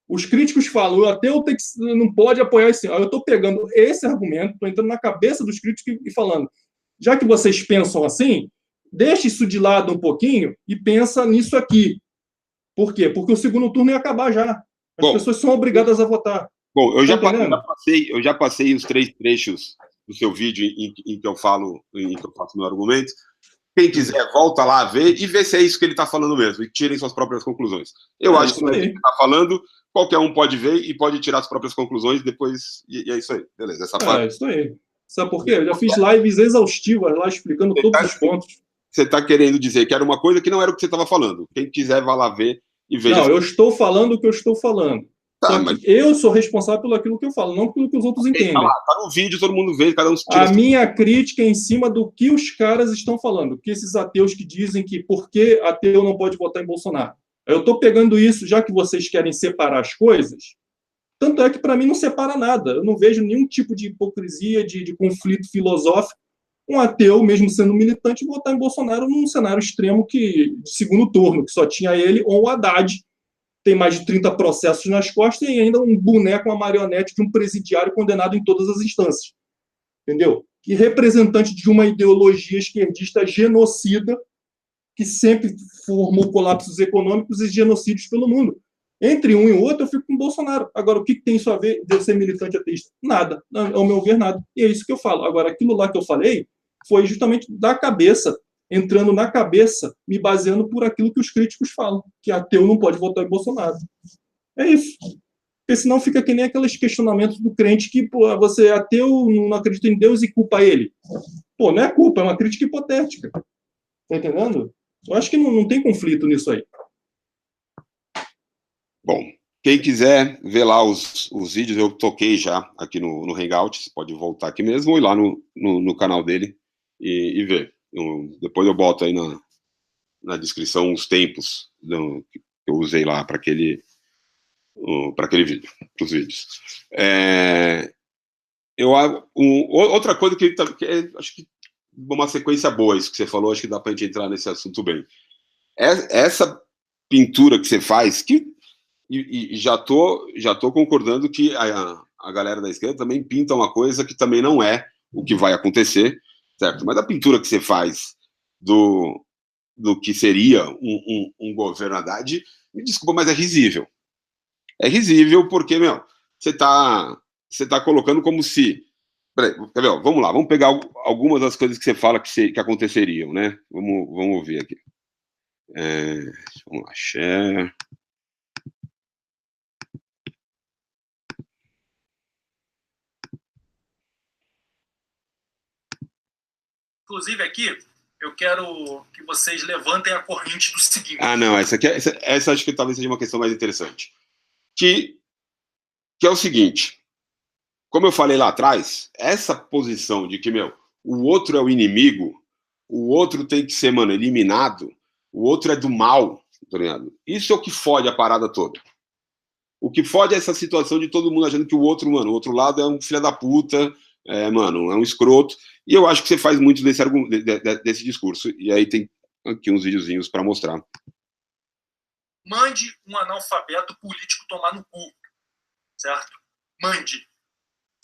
Os críticos falam, o ateu não pode apoiar isso. Eu estou pegando esse argumento, estou entrando na cabeça dos críticos e falando, já que vocês pensam assim, deixe isso de lado um pouquinho e pensa nisso aqui. Por quê? Porque o segundo turno ia acabar já. As pessoas são obrigadas a votar. Bom, eu já passei os 3 trechos do seu vídeo em que eu faço meu argumento. Quem quiser, volta lá a ver e vê se é isso que ele está falando mesmo. E tirem suas próprias conclusões. Eu acho que o que ele está falando, qualquer um pode ver e pode tirar as próprias conclusões depois. E é isso aí. Beleza, essa parte. É isso aí. Sabe por quê? Eu já fiz lives exaustivas lá explicando todos os pontos. Você está querendo dizer que era uma coisa que não era o que você estava falando. Quem quiser, vá lá ver e veja. Não, eu estou falando o que eu estou falando. Tá, mas... Eu sou responsável pelo aquilo que eu falo, não pelo que os outros entendem. Tá no vídeo, todo mundo vê, cada um tira. A minha crítica é em cima do que os caras estão falando, que esses ateus que dizem que por que ateu não pode votar em Bolsonaro. Eu estou pegando isso, já que vocês querem separar as coisas, tanto é que para mim não separa nada. Eu não vejo nenhum tipo de hipocrisia, de conflito filosófico. Um ateu, mesmo sendo militante, votar em Bolsonaro num cenário extremo de segundo turno, que só tinha ele ou o Haddad, tem mais de 30 processos nas costas e ainda um boneco, uma marionete de um presidiário condenado em todas as instâncias. Entendeu? E representante de uma ideologia esquerdista genocida que sempre formou colapsos econômicos e genocídios pelo mundo. Entre um e o outro, eu fico com o Bolsonaro. Agora, o que tem isso a ver de eu ser militante ateísta? Nada. Ao meu ver, nada. E é isso que eu falo. Agora, aquilo lá que eu falei foi justamente da cabeça, entrando na cabeça, me baseando por aquilo que os críticos falam, que ateu não pode votar em Bolsonaro. É isso. Porque senão fica que nem aqueles questionamentos do crente que, pô, você é ateu, não acredita em Deus e culpa ele. Pô, não é culpa, é uma crítica hipotética. Tá entendendo? Eu acho que não tem conflito nisso aí. Bom, quem quiser ver lá os vídeos, eu toquei já aqui no Hangout, você pode voltar aqui mesmo ou ir lá no canal dele e ver. Depois eu boto aí na descrição os tempos que eu usei lá para aquele vídeo, para os vídeos. Outra coisa que acho que uma sequência boa, isso que você falou, acho que dá para a gente entrar nesse assunto bem. Essa pintura que você faz, e já tô concordando que a galera da esquerda também pinta uma coisa que também não é o que vai acontecer, certo? Mas a pintura que você faz do que seria um governo Haddad, me desculpa, mas é risível. É risível porque, você tá colocando como se... Peraí, quer ver? Vamos lá, vamos pegar algumas das coisas que você fala que aconteceriam, né? Vamos ver aqui. Vamos lá, share... Inclusive aqui, eu quero que vocês levantem a corrente do seguinte. Não, essa acho que talvez seja uma questão mais interessante. Que é o seguinte, como eu falei lá atrás, essa posição de que, o outro é o inimigo, o outro tem que ser, eliminado, o outro é do mal, tá ligado? Isso é o que fode a parada toda. O que fode é essa situação de todo mundo achando que o outro lado é um filho da puta, é um escroto, e eu acho que você faz muito desse discurso, e aí tem aqui uns videozinhos para mostrar. Mande um analfabeto político tomar no cu, certo? Mande.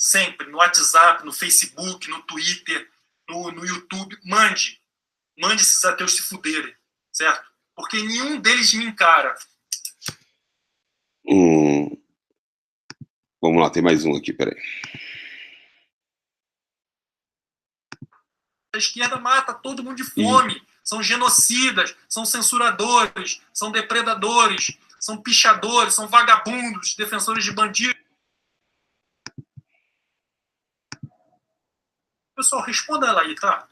sempre, no WhatsApp, no Facebook, no Twitter, no YouTube, mande esses ateus se fuderem, certo? Porque nenhum deles me encara. Vamos lá, tem mais um aqui, peraí. A esquerda mata todo mundo de fome. São genocidas, são censuradores, são depredadores, são pichadores, são vagabundos, defensores de bandidos. Pessoal, responda ela aí, tá?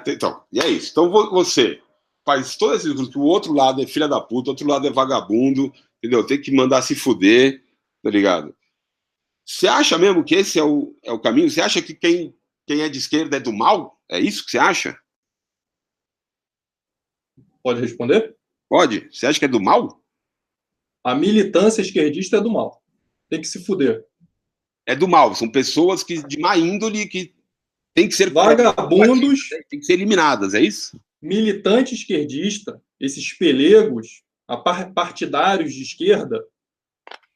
Então, e é isso. Então você faz todos esses grupos, o outro lado é filha da puta, o outro lado é vagabundo, entendeu? Tem que mandar se fuder, tá ligado? Você acha mesmo que esse é o caminho? Você acha que quem é de esquerda é do mal? É isso que você acha? Pode responder? Pode. Você acha que é do mal? A militância esquerdista é do mal. Tem que se fuder. É do mal. São pessoas de má índole que tem que ser... Vagabundos... Tem que ser eliminadas, é isso? Militante esquerdista, esses pelegos, partidários de esquerda...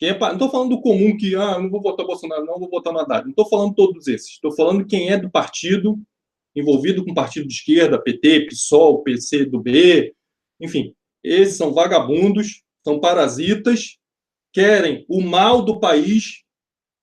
Não estou falando do comum que não vou votar Bolsonaro, não vou votar no Haddad. Não estou falando todos esses. Estou falando quem é do partido, envolvido com partido de esquerda, PT, PSOL, PCdoB, enfim. Esses são vagabundos, são parasitas, querem o mal do país,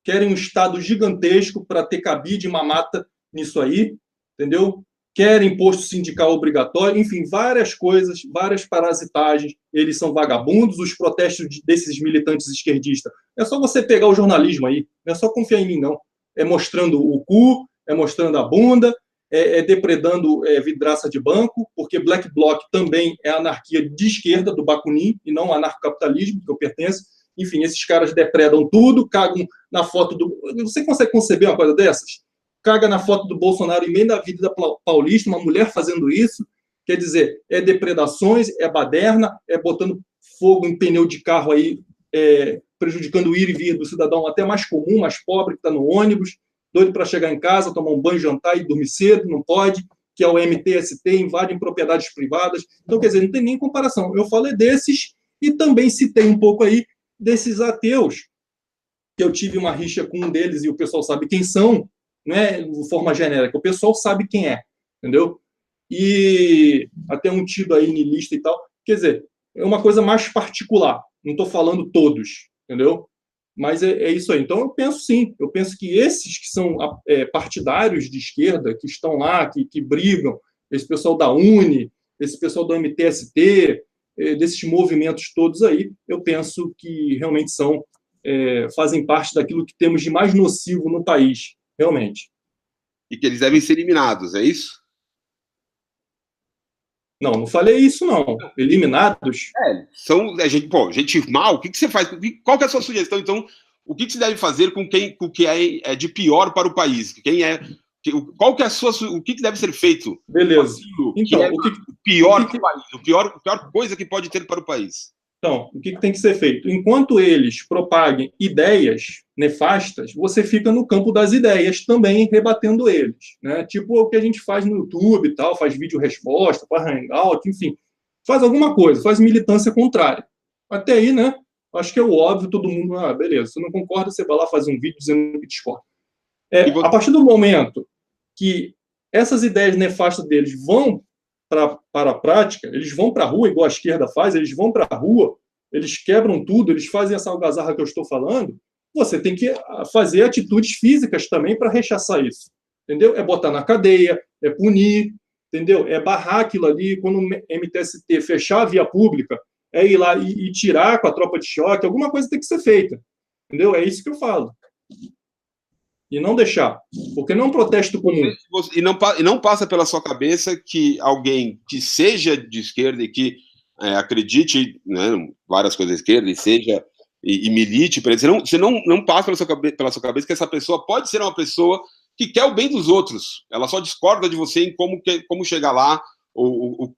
querem um Estado gigantesco para ter cabide e mamata nisso aí, entendeu? Querem imposto sindical obrigatório, enfim, várias coisas, várias parasitagens. Eles são vagabundos, os protestos desses militantes esquerdistas. É só você pegar o jornalismo aí, não é só confiar em mim, não. É mostrando o cu, é mostrando a bunda, é depredando vidraça de banco, porque Black Bloc também é anarquia de esquerda, do Bakunin, e não anarcocapitalismo, que eu pertenço. Enfim, esses caras depredam tudo, cagam na foto do... Você consegue conceber uma coisa dessas? Caga na foto do Bolsonaro em meio da Avenida Paulista, uma mulher fazendo isso, quer dizer, é depredações, é baderna, é botando fogo em pneu de carro aí, prejudicando o ir e vir do cidadão até mais comum, mais pobre, que está no ônibus, doido para chegar em casa, tomar um banho, jantar e dormir cedo, não pode, que é o MTST, invadem propriedades privadas. Então, quer dizer, não tem nem comparação. Eu falei desses e também citei um pouco aí desses ateus, que eu tive uma rixa com um deles e o pessoal sabe quem são, não é de forma genérica, o pessoal sabe quem é, entendeu? E até um tido aí niilista e tal, quer dizer, é uma coisa mais particular, não estou falando todos, entendeu? Mas é isso aí. Então eu penso sim, eu penso que esses que são partidários de esquerda, que estão lá, que brigam, esse pessoal da UNE, esse pessoal do MTST, desses movimentos todos aí, eu penso que realmente fazem parte daquilo que temos de mais nocivo no país, realmente. E que eles devem ser eliminados, é isso? Não falei isso, não. Eliminados? São gente mal. O que você faz? Qual que é a sua sugestão, então? O que você deve fazer com o que é de pior para o país? Qual que é o que deve ser feito? Beleza. Então, o pior para o país, a pior coisa que pode ter para o país. Então, o que tem que ser feito? Enquanto eles propaguem ideias nefastas, você fica no campo das ideias também rebatendo eles, né? Tipo o que a gente faz no YouTube e tal, faz vídeo-resposta, faz hangout, enfim. Faz alguma coisa, faz militância contrária. Até aí, né? Acho que é o óbvio, todo mundo, beleza, você não concorda, você vai lá fazer um vídeo dizendo que discorda. A partir do momento que essas ideias nefastas deles vão para a prática, eles vão para a rua, igual a esquerda faz, eles vão para a rua, eles quebram tudo, eles fazem essa algazarra que eu estou falando, você tem que fazer atitudes físicas também para rechaçar isso, entendeu? É botar na cadeia, é punir, entendeu? É barrar aquilo ali, quando o MTST fechar a via pública, é ir lá e tirar com a tropa de choque, alguma coisa tem que ser feita, entendeu? É isso que eu falo. E não deixar, porque não é um protesto comum. E não passa pela sua cabeça que alguém que seja de esquerda e que acredite, né, várias coisas da esquerda e milite, você não passa pela sua cabeça que essa pessoa pode ser uma pessoa que quer o bem dos outros. Ela só discorda de você em como chegar lá, ou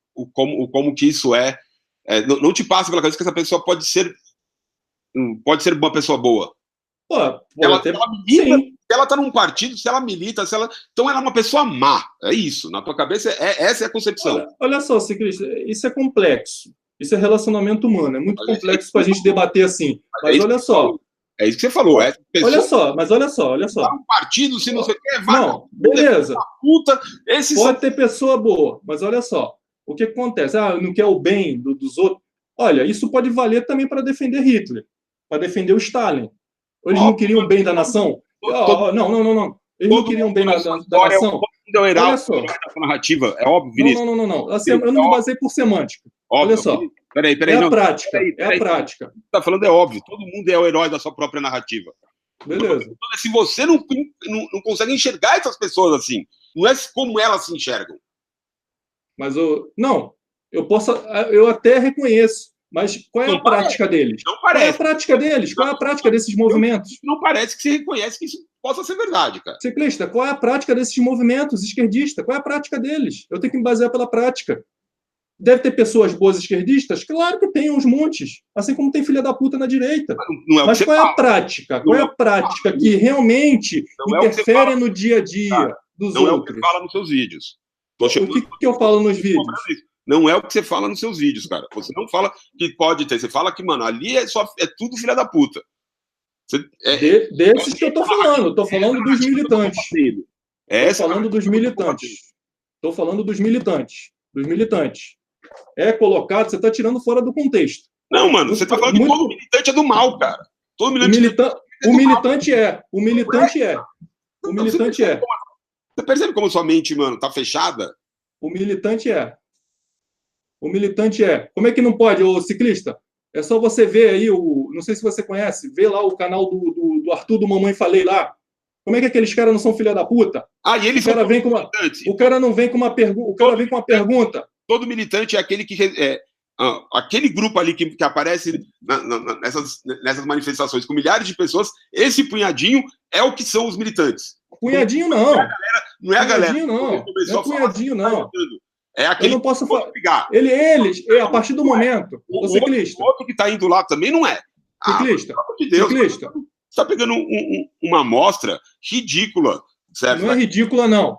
como que isso é. Não te passa pela cabeça que essa pessoa pode ser uma pessoa boa. Ela está num partido, se ela milita, então ela é uma pessoa má. É isso. Na tua cabeça, essa é a concepção. Olha só, Ciclista, isso é complexo. Isso é relacionamento humano. É muito complexo para a gente debater assim. Mas olha só. É isso que você falou. É, Olha só, mas olha só. Um partido, se não você quer, vai. Não, beleza. Puta, esses Pode ter pessoa boa, mas olha só. O que acontece? Não quer o bem dos outros. Olha, isso pode valer também para defender Hitler, para defender o Stalin. Eles não queriam o bem da nação? Não. Eles não queriam o bem da nação? Olha só. Narrativa, é óbvio, Vinícius. Não. Assim, eu não me basei por semântica. Óbvio. Olha só. Peraí. É a prática. É a prática. Você está falando, é óbvio. Todo mundo é o herói da sua própria narrativa. Beleza. Se você não consegue enxergar essas pessoas assim, não é como elas se enxergam. Mas eu até reconheço. Mas qual é a prática deles? Não parece. Qual é a prática deles? Qual é a prática desses movimentos? Não parece que você reconhece que isso possa ser verdade, cara. Ciclista, qual é a prática desses movimentos esquerdistas? Qual é a prática deles? Eu tenho que me basear pela prática. Deve ter pessoas boas esquerdistas? Claro que tem uns montes. Assim como tem filha da puta na direita. Mas qual é a prática? Qual é a prática que realmente interfere no dia a dia dos outros? Não é o que você fala nos seus vídeos. O que eu falo nos vídeos? Não é o que você fala nos seus vídeos, cara. Você não fala que pode ter. Você fala que, mano, ali é tudo filha da puta. Desses que eu tô falando. Eu tô falando dos militantes. Estou falando dos militantes. Dos militantes. É colocado, você está tirando fora do contexto. Não, mano, você está falando que todo militante é do mal, cara. Todo o militante é. O militante é. Você percebe como sua mente, mano, tá fechada? O militante é. Como é que não pode, ô ciclista? É só você ver aí, não sei se você conhece, vê lá o canal do Arthur do Mamãe Falei lá. Como é que aqueles caras não são filha da puta? E eles o cara vem com uma, o cara não vem com uma pergunta. O cara vem com uma pergunta. Todo militante é aquele que aquele grupo ali que aparece nessas manifestações com milhares de pessoas, esse punhadinho é o que são os militantes. Punhadinho não. Não é a galera. Não é punhadinho não. É aquele. Eu não posso falar. Eles, a partir do momento. O ciclista. O outro que está indo lá também não é. Ciclista. Pelo amor de Deus. Ciclista. Você está pegando uma amostra ridícula. Certo? Não é ridícula, não.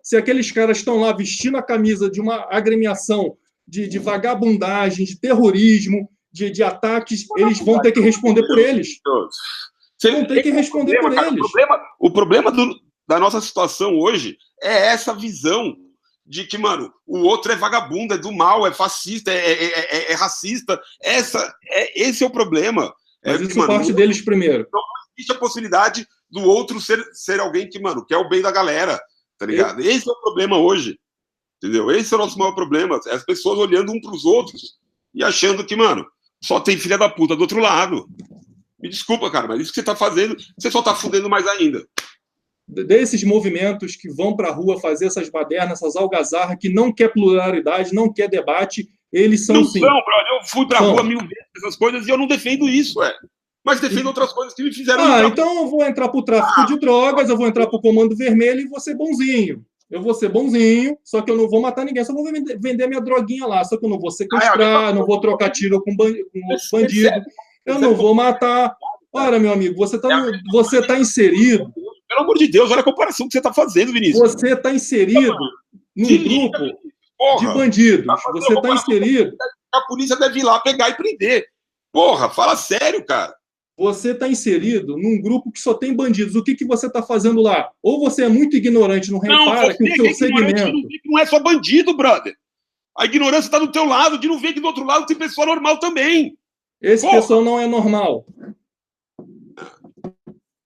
Se aqueles caras estão lá vestindo a camisa de uma agremiação de vagabundagem, de terrorismo, de ataques, eles vão ter que responder por eles. Vão ter que responder por eles. O problema da nossa situação hoje é essa visão de que, mano, o outro é vagabundo, é do mal, é fascista, é racista. Esse é o problema. Mas isso parte deles primeiro. Não existe a possibilidade do outro ser alguém que, mano, quer o bem da galera. Tá ligado? Esse é o problema hoje. Entendeu? Esse é o nosso maior problema. As pessoas olhando um pros outros e achando que, mano, só tem filha da puta do outro lado. Me desculpa, cara, mas isso que você tá fazendo, você só tá fudendo mais ainda. Desses movimentos que vão pra rua fazer essas badernas, essas algazarras, que não quer pluralidade, não quer debate, eles são sim. Não são, brother. Eu fui pra rua 1000 vezes essas coisas e eu não defendo isso, mas defendo outras coisas que me fizeram... então eu vou entrar pro tráfico de drogas, eu vou entrar pro Comando Vermelho e vou ser bonzinho. Eu vou ser bonzinho, só que eu não vou matar ninguém, só vou vender minha droguinha lá, só que eu não vou sequestrar, não vou trocar tiro com bandido, eu não vou matar. Ora, meu amigo, você tá inserido... Pelo amor de Deus, olha a comparação que você tá fazendo, Vinícius. Você tá inserido num grupo de bandidos. Você tá inserido... A polícia deve ir lá pegar e prender. Porra, fala sério, cara. Você está inserido num grupo que só tem bandidos. O que você está fazendo lá? Ou você é muito ignorante, não repara que o seu segmento... Não é só bandido, brother. A ignorância está do teu lado, de não ver que do outro lado tem pessoa normal também. Esse pessoal não é normal.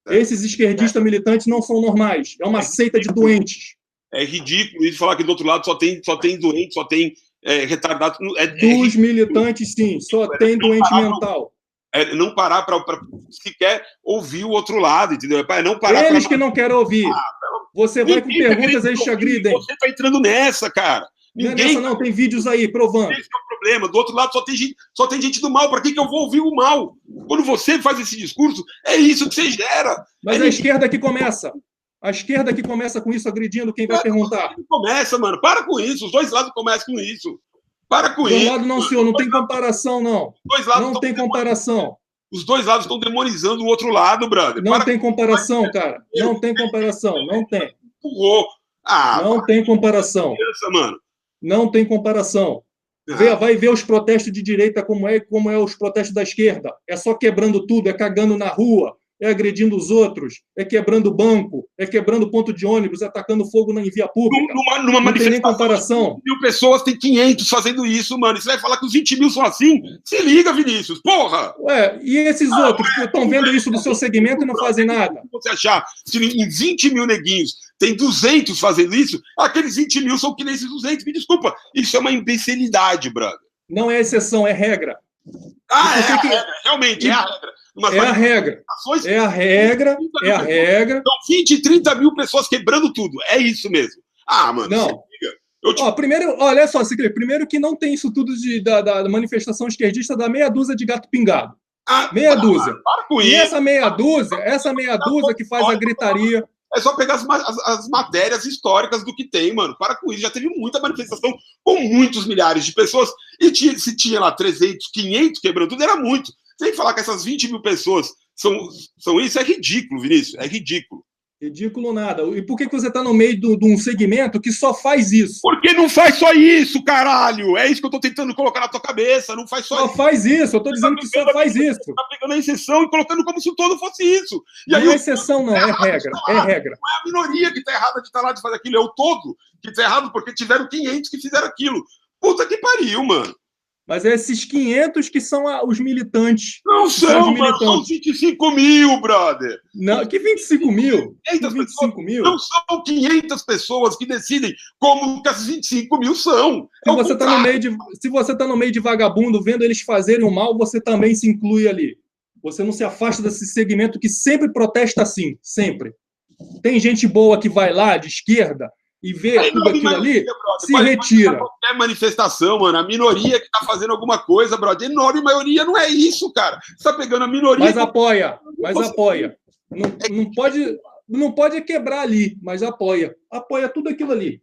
Esses esquerdistas militantes não são normais. É uma seita de doentes. É ridículo isso, falar que do outro lado só tem doente, só tem retardado. Dos militantes, sim. Só tem doente mental. Não parar para sequer ouvir o outro lado, entendeu? Não parar Eles que não querem ouvir. Você vai com perguntas, eles te agridem. Você está entrando nessa, cara. Ninguém... Não, tem vídeos aí provando. Esse é o problema. Do outro lado só tem gente do mal. Para que eu vou ouvir o mal? Quando você faz esse discurso, é isso que você gera. Mas a esquerda que começa. A esquerda que começa com isso, agredindo quem vai perguntar. Começa, mano. Para com isso. Os dois lados começam com isso. Para com isso. Do lado não, senhor. Não tem comparação, não. Não tem comparação. Os dois lados estão demonizando o outro lado, brother. Não tem comparação, cara. Não tem comparação. Não tem. Não tem comparação. Mano. Não tem comparação. Vai ver os protestos de direita como é os protestos da esquerda. É só quebrando tudo, é cagando na rua, é agredindo os outros, é quebrando banco, é quebrando ponto de ônibus, é atacando fogo em via pública. Numa não tem nem manifestação, comparação. 20 mil pessoas, tem 500 fazendo isso, mano. E você vai falar que os 20 mil são assim? Se liga, Vinícius, porra! Ué, e esses outros que estão vendo isso do seu segmento e não fazem nada? Se você achar, se em 20 mil neguinhos tem 200 fazendo isso, aqueles 20 mil são que nem esses 200. Me desculpa, isso é uma imbecilidade, brother. Não é exceção, é regra. A regra, realmente, é a regra. É a regra. É a regra, é a regra. São 20, 30 mil pessoas quebrando tudo. É isso mesmo. Ah, mano. Não. Primeiro, olha só, Ciclista, primeiro que não tem isso tudo da manifestação esquerdista da meia dúzia de gato pingado. Meia dúzia. Para com isso. E essa meia dúzia que faz a gritaria. É só pegar as matérias históricas do que tem, mano. Para com isso. Já teve muita manifestação com muitos milhares de pessoas. E se tinha lá 300, 500 quebrando tudo, era muito. Sem falar que essas 20 mil pessoas são isso, é ridículo, Vinícius. É ridículo. Ridículo nada. E por que você está no meio de um segmento que só faz isso? Porque não faz só isso, caralho! É isso que eu tô tentando colocar na tua cabeça. Não faz só isso. Só faz isso. Eu tô dizendo que só faz isso. Tá pegando a exceção e colocando como se o todo fosse isso. E não aí, é exceção, não. É regra. É regra. Não é a minoria que tá errada de estar lá de fazer aquilo. É o todo que tá errado porque tiveram 500 que fizeram aquilo. Puta que pariu, mano. Mas é esses 500 que são os militantes. Não são, mano, são 25 mil, brother. Não, que 25 mil? 25 mil? Não são 500 pessoas que decidem como que as 25 mil são. Se você está no meio de vagabundo vendo eles fazerem o mal, você também se inclui ali. Você não se afasta desse segmento que sempre protesta assim, sempre. Tem gente boa que vai lá, de esquerda, e vê tudo aquilo ali, se retira. Qualquer manifestação, mano, a minoria que tá fazendo alguma coisa, brother, enorme maioria não é isso, cara. Você tá pegando a minoria... Mas apoia. Não pode quebrar ali, mas apoia. Apoia tudo aquilo ali.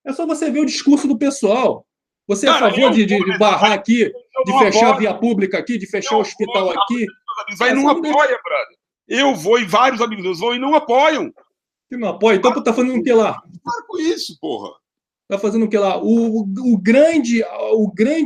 É só você ver o discurso do pessoal. Você é a favor de barrar aqui, de fechar a via pública aqui, de fechar o hospital aqui? Vai e não apoia, brother. Eu vou e vários amigos meus vão e não apoiam. Que não apoia? Então tá fazendo o que lá? Para com isso, porra. Tá fazendo o que lá? O grande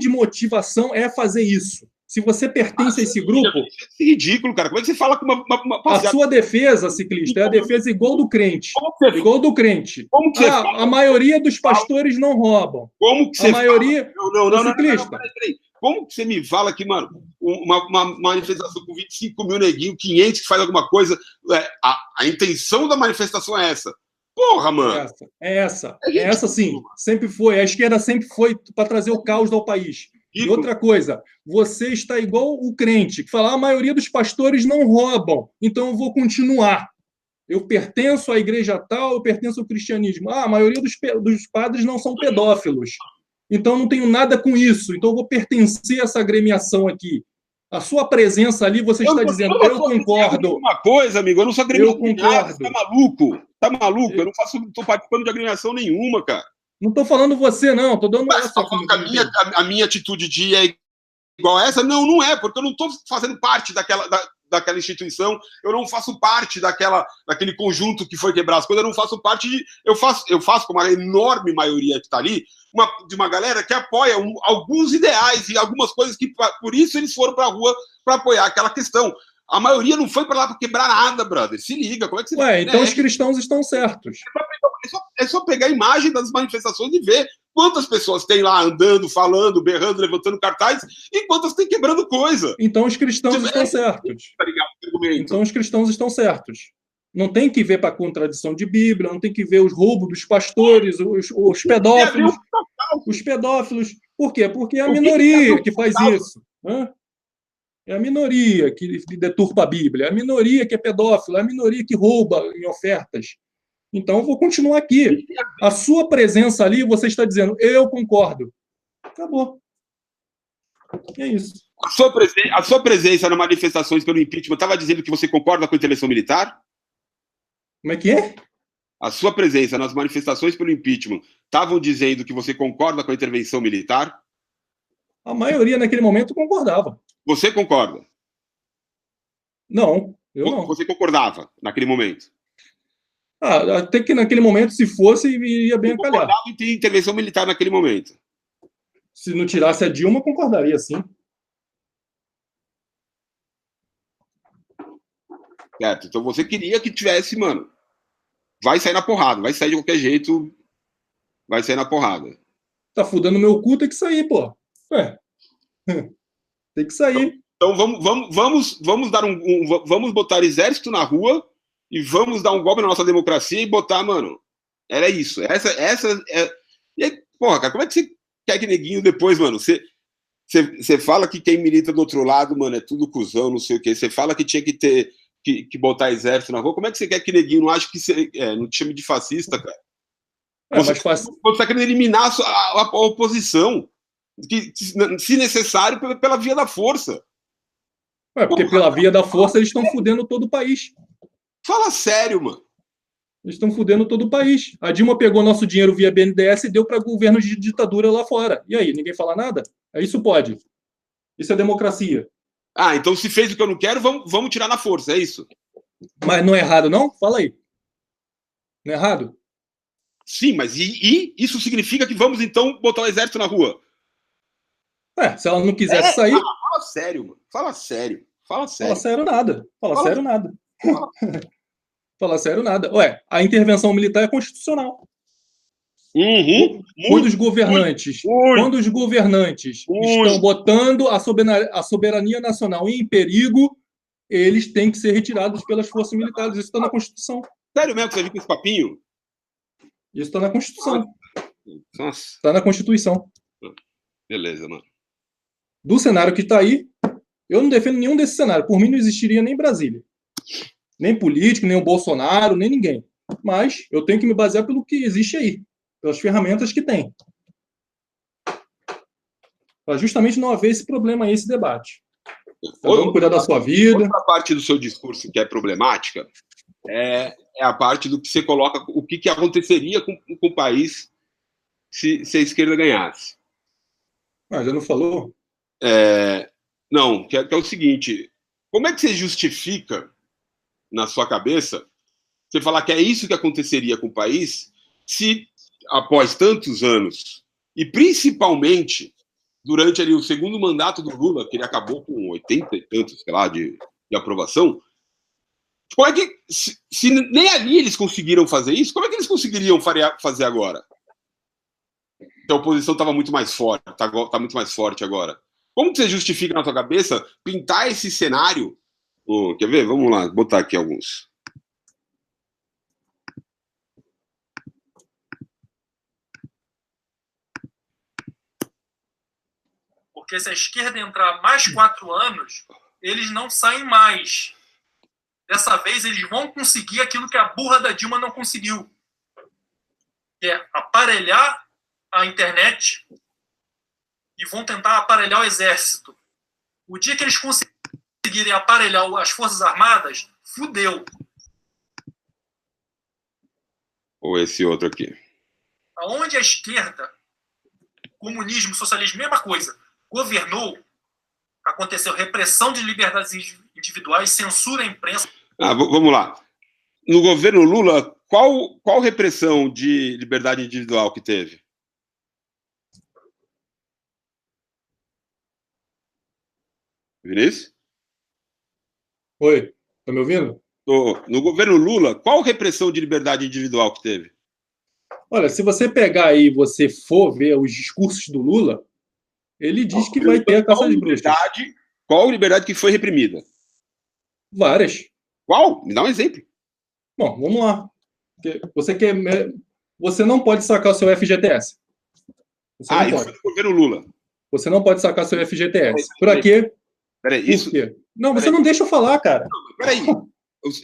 motivação é fazer isso. Se você pertence a esse grupo... É ridículo, cara. Como é que você fala com uma a sua defesa, ciclista, é a defesa igual do crente. Igual do crente. Como que a maioria dos pastores não roubam. Como que você maioria não, ciclista. Não, peraí. Como que você me fala que, mano, uma manifestação com 25 mil neguinhos, 500 que faz alguma coisa, a intenção da manifestação é essa? Porra, mano. É essa sim. Sempre foi. A esquerda sempre foi para trazer o caos ao país. E outra coisa, você está igual o crente, que fala a maioria dos pastores não roubam, então eu vou continuar. Eu pertenço à igreja tal, eu pertenço ao cristianismo. A maioria dos padres não são pedófilos. Então, não tenho nada com isso. Então, eu vou pertencer a essa agremiação aqui. A sua presença ali, você está dizendo, eu concordo. Uma coisa, amigo, eu não sou agremiação. Eu concordo. Tá maluco? Tá maluco? Eu não estou participando de agremiação nenhuma, cara. Não estou falando você, não. Estou dando essa. A minha atitude de é igual a essa? Não, não é, porque eu não estou fazendo parte daquela instituição, eu não faço parte daquele conjunto que foi quebrar as coisas, eu não faço parte de... Eu faço com uma enorme maioria que está ali, de uma galera que apoia alguns ideais e algumas coisas que, por isso, eles foram para a rua para apoiar aquela questão. A maioria não foi para lá para quebrar nada, brother. Se liga, como é que você... Então os cristãos estão certos. É só pegar a imagem das manifestações e ver quantas pessoas tem lá andando, falando, berrando, levantando cartaz e quantas tem quebrando coisa. Então os cristãos estão certos. Então os cristãos estão certos. Não tem que ver para a contradição de Bíblia, não tem que ver os roubos dos pastores, os pedófilos. Os pedófilos. Por quê? Porque é a minoria que faz isso. É a minoria que deturpa a Bíblia, é a minoria que é pedófila, é a minoria que rouba em ofertas. Então, eu vou continuar aqui. A sua presença ali, você está dizendo, eu concordo. Acabou. É isso. A sua presença nas manifestações pelo impeachment estava dizendo que você concorda com a intervenção militar? Como é que é? A sua presença nas manifestações pelo impeachment estavam dizendo que você concorda com a intervenção militar? A maioria, naquele momento, concordava. Você concorda? Não, eu não. Você concordava naquele momento? Até que naquele momento, se fosse, iria bem a calhar. Concordava em ter intervenção militar naquele momento? Se não tirasse a Dilma, eu concordaria, sim. Certo? Então você queria que tivesse, mano, vai sair na porrada, vai sair de qualquer jeito, vai sair na porrada. Tá fudendo meu cu, tem que sair, pô. Ué. Tem que sair. Então vamos dar vamos botar exército na rua e vamos dar um golpe na nossa democracia e botar, mano, era isso. Essa é... E aí, porra, cara, como é que você quer que neguinho depois, mano, você fala que quem milita do outro lado, mano, é tudo cuzão, não sei o quê. Você fala que tinha que ter que botar exército na rua. Como é que você quer que neguinho não ache que não te chame de fascista, cara? Você está querendo eliminar a oposição, se necessário, pela via da força. Porque pela via da força eles estão fudendo todo o país. Fala sério, mano. Eles estão fudendo todo o país. A Dilma pegou nosso dinheiro via BNDES e deu para governos de ditadura lá fora. E aí, ninguém fala nada? Isso pode. Isso é democracia. Ah, então se fez o que eu não quero, vamos tirar na força, é isso? Mas não é errado, não? Fala aí. Não é errado? Sim, mas e isso significa que vamos, então, botar o exército na rua? Se ela não quisesse sair... Fala sério, mano. Fala sério. Fala sério nada. Fala sério nada. Fala sério nada. Ué, a intervenção militar é constitucional. Quando os governantes estão botando a soberania nacional em perigo, eles têm que ser retirados pelas forças militares. Isso está na Constituição. Sério mesmo que você viu com esse papinho? Isso está na Constituição. Nossa. Está na Constituição. Beleza, mano. Do cenário que está aí, eu não defendo nenhum desse cenário. Por mim, não existiria nem Brasília. Nem político, nem o Bolsonaro, nem ninguém. Mas eu tenho que me basear pelo que existe aí. Pelas ferramentas que tem. Para justamente não haver esse problema aí, esse debate. Vamos cuidar da sua vida. Outra parte do seu discurso que é problemática é a parte do que você coloca, o que aconteceria com o país se a esquerda ganhasse. Já não falou? Não, que é o seguinte, como é que você justifica, na sua cabeça, você falar que é isso que aconteceria com o país se, após tantos anos, e principalmente durante ali o segundo mandato do Lula, que ele acabou com 80 e tantos, sei lá, de aprovação, como é que, se nem ali eles conseguiram fazer isso, como é que eles conseguiriam fazer agora? A oposição estava muito mais forte, está muito mais forte agora. Como que você justifica na sua cabeça pintar esse cenário? Quer ver? Vamos lá, botar aqui alguns. Porque se a esquerda entrar mais 4 anos, eles não saem mais. Dessa vez, eles vão conseguir aquilo que a burra da Dilma não conseguiu. Que é aparelhar a internet e vão tentar aparelhar o exército. O dia que eles conseguirem aparelhar as Forças Armadas, fudeu. Ou esse outro aqui. Aonde a esquerda, comunismo, socialismo, mesma coisa, governou, aconteceu repressão de liberdades individuais, censura à imprensa. Vamos lá. No governo Lula, qual repressão de liberdade individual que teve? Vinícius? Oi, tá me ouvindo? No governo Lula, qual repressão de liberdade individual que teve? Olha, se você pegar aí e você for ver os discursos do Lula, ele diz que vai ter a caça de bruxas. Qual liberdade que foi reprimida? Várias. Qual? Me dá um exemplo. Bom, vamos lá. Você não pode sacar o seu FGTS. Isso foi no governo Lula. Você não pode sacar seu FGTS. Por quê? Peraí, isso... Não, você não deixa eu falar, cara. Peraí.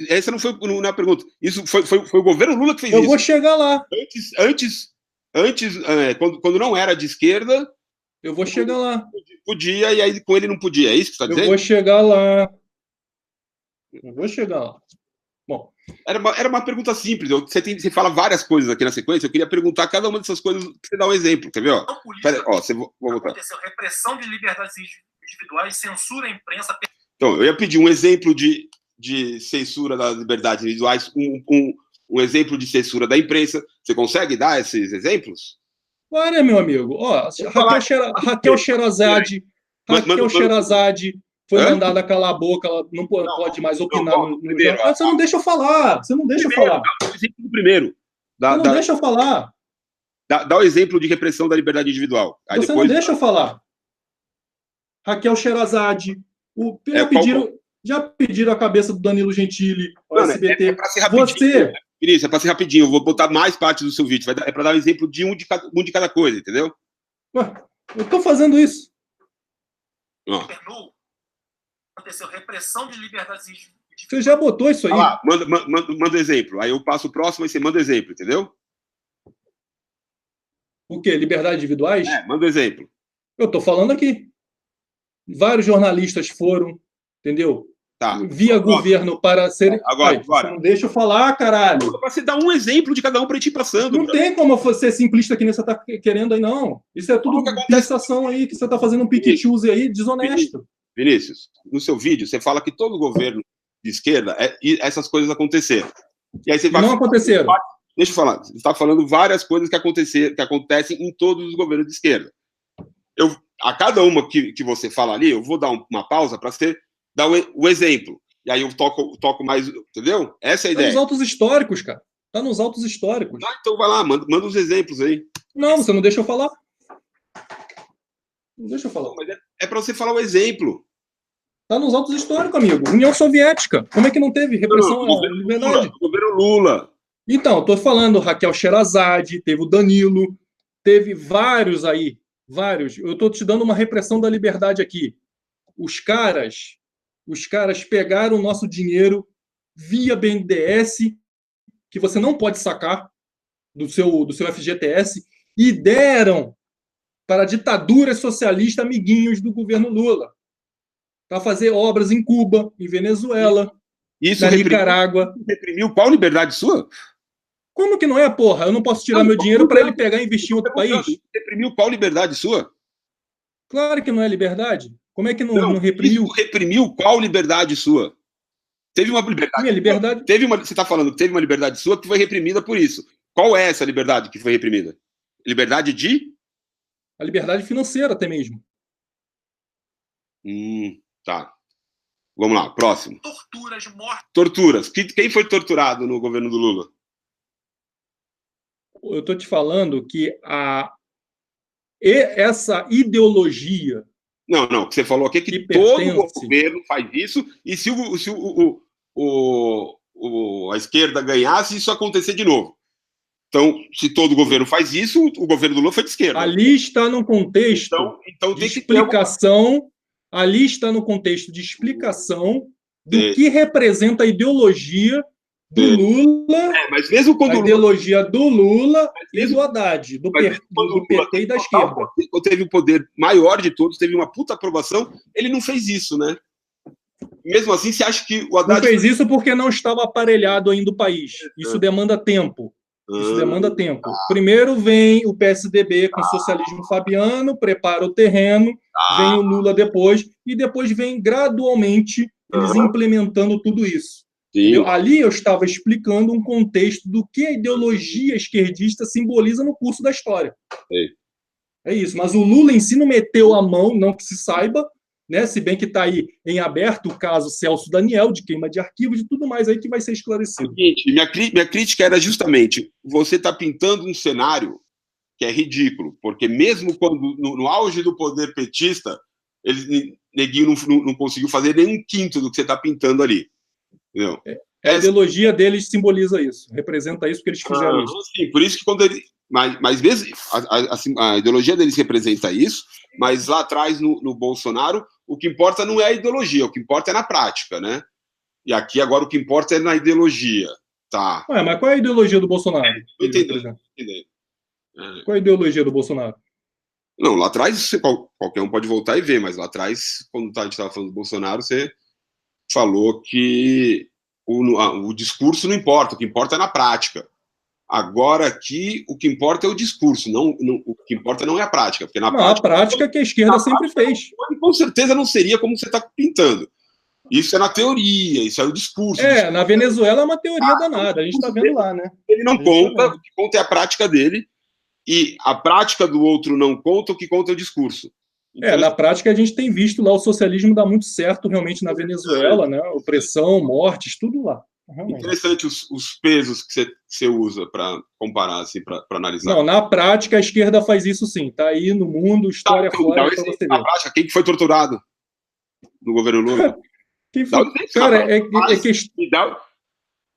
Essa não foi a pergunta. Isso foi o governo Lula que fez isso. Eu vou chegar lá. Antes quando não era de esquerda... Eu vou chegar lá. Podia, e aí com ele não podia. É isso que você está dizendo? Eu vou chegar lá. Bom. Era uma pergunta simples. Você fala várias coisas aqui na sequência. Eu queria perguntar cada uma dessas coisas que você dá um exemplo. Quer ver? Vou voltar. Aconteceu repressão de liberdades individuais, censura à imprensa. Então, eu ia pedir um exemplo de censura das liberdades individuais, um exemplo de censura da imprensa. Você consegue dar esses exemplos? Olha, meu amigo, ó, Raquel Sherazade foi mandada calar a boca, ela não pode mais opinar no primeiro, jornal. Você não deixa eu falar, você não deixa eu falar. Dá o exemplo do primeiro. Você não deixa eu falar. Dá o exemplo de repressão da liberdade individual. Aí Você depois... não deixa eu falar. Raquel Sherazade, já pediram a cabeça do Danilo Gentili, o SBT. É pra ser rapidinho. Vinícius, é pra ser rapidinho. Eu vou botar mais parte do seu vídeo. É pra dar um exemplo de um de cada coisa, entendeu? Ué, eu tô fazendo isso. Aconteceu repressão de liberdades individuais. Você já botou isso aí. Ah, manda exemplo. Aí eu passo o próximo e você manda exemplo, entendeu? O quê? Liberdades individuais? Manda exemplo. Eu tô falando aqui. Vários jornalistas foram, entendeu? Tá. Via governo para serem... Agora. Você não deixa eu falar, caralho. Pra você dar um exemplo de cada um pra gente ir passando. Não tem como você ser simplista que nem você tá querendo aí, não. Isso é tudo pensação aí, que você tá fazendo um pique-choose aí, desonesto. Vinícius, no seu vídeo, você fala que todo governo de esquerda, essas coisas aconteceram. E aí você vai... Não aconteceram. Deixa eu falar. Você está falando várias coisas que acontecem em todos os governos de esquerda. A cada uma que você fala ali, eu vou dar uma pausa para você dar o exemplo. E aí eu toco mais, entendeu? Essa é a ideia. Tá nos autos históricos, cara. Tá nos autos históricos. Então vai lá, manda os exemplos aí. Não, você não deixa eu falar. Não deixa eu falar. Mas é para você falar o exemplo. Tá nos autos históricos, amigo. União Soviética. Como é que não teve repressão à liberdade? Governo Lula. Então, tô falando Raquel Sherazade, teve o Danilo, teve vários aí. Vários. Eu tô te dando uma repressão da liberdade aqui. Os caras pegaram o nosso dinheiro via BNDES, que você não pode sacar do seu FGTS, e deram para a ditadura socialista amiguinhos do governo Lula, para fazer obras em Cuba, em Venezuela, na Nicarágua. Reprimiu qual liberdade sua? Como que não é, porra? Eu não posso tirar meu dinheiro para ele pegar e investir em outro país? Reprimiu qual liberdade sua? Claro que não é liberdade. Como é que não reprimiu? Reprimiu qual liberdade sua? Teve uma liberdade. Minha liberdade. Você está falando que teve uma liberdade sua que foi reprimida por isso. Qual é essa liberdade que foi reprimida? Liberdade de? A liberdade financeira até mesmo. Tá. Vamos lá, próximo. Torturas, mortes. Torturas. Quem foi torturado no governo do Lula? Eu estou te falando que essa ideologia... Não, que você falou aqui que todo governo faz isso, e se a esquerda ganhasse, isso acontecer de novo. Então, se todo governo faz isso, o governo do Lula foi de esquerda. Ali está no contexto de explicação... Ali está no contexto de explicação do que representa a ideologia do Lula, mas mesmo quando a ideologia do Lula e do Haddad, do PT e da esquerda. Quando teve o poder maior de todos, teve uma puta aprovação, ele não fez isso, né? Mesmo assim, você acha que o Haddad... Não fez isso porque não estava aparelhado ainda o país. Isso demanda tempo. Isso demanda tempo. Primeiro vem o PSDB com o socialismo fabiano, prepara o terreno, vem o Lula depois, e depois vem gradualmente eles implementando tudo isso. Ali eu estava explicando um contexto do que a ideologia esquerdista simboliza no curso da história. É isso. Mas o Lula em si não meteu a mão, não que se saiba, né? Se bem que está aí em aberto o caso Celso Daniel, de queima de arquivos e tudo mais aí que vai ser esclarecido. Minha crítica era justamente, você está pintando um cenário que é ridículo, porque mesmo quando no auge do poder petista, Neguinho não conseguiu fazer nem um quinto do que você está pintando ali. Entendeu? A ideologia deles simboliza isso, representa isso que eles fizeram isso. Sim, por isso que quando ele... Mas mesmo a ideologia deles representa isso, mas lá atrás, no Bolsonaro, o que importa não é a ideologia, o que importa é na prática, né? E aqui agora o que importa é na ideologia, tá? Mas qual é a ideologia do Bolsonaro? Entendendo. Qual é a ideologia do Bolsonaro? Não, lá atrás qualquer um pode voltar e ver, mas lá atrás, quando a gente estava falando do Bolsonaro, você falou que o discurso não importa, o que importa é na prática. Agora aqui, o que importa é o discurso, o que importa não é a prática. Porque na prática, a prática que a esquerda sempre fez. Com certeza não seria como você está pintando. Isso é na teoria, isso é o discurso. Na Venezuela é uma teoria danada, a gente está vendo lá, né? Ele não conta, o que conta é a prática dele. e a prática do outro não conta, o que conta é o discurso. Então, na prática a gente tem visto lá o socialismo dar muito certo realmente na Venezuela, né? Opressão, mortes, tudo lá. Realmente. Interessante os pesos que você usa para comparar, assim, para analisar. Não, na prática a esquerda faz isso sim. Tá aí no mundo, história fora para você ver. Na prática, quem foi torturado no governo Lula? Quem foi? Cara,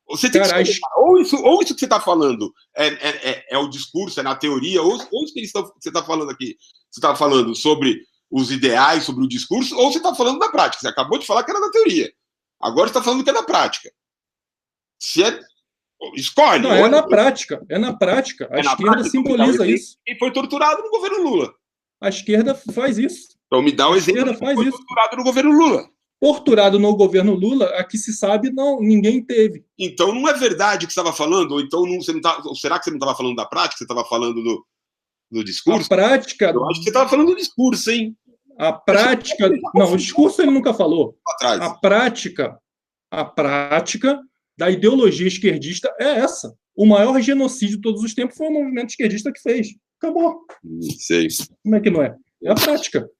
você tem que ou isso que você está falando é o discurso, é na teoria, ou isso que você está falando aqui. Você está falando sobre os ideais, sobre o discurso, ou você está falando da prática. Você acabou de falar que era da teoria. Agora você está falando que é da prática. Escolhe. Não, é na prática. É na prática. A esquerda simboliza isso. Quem foi torturado no governo Lula. A esquerda faz isso. Então me dá um exemplo de quem foi torturado no governo Lula. Torturado no governo Lula, a que se sabe, não, ninguém teve. Então não é verdade o que você estava falando? Ou então ou será que você não estava falando da prática? Você estava falando do discurso? A prática... Eu acho que você estava falando do discurso, hein? A prática... Não, o discurso ele nunca falou. Atrás. A prática da ideologia esquerdista é essa. O maior genocídio de todos os tempos foi o movimento esquerdista que fez. Acabou. Sei. Como é que não é? É a prática.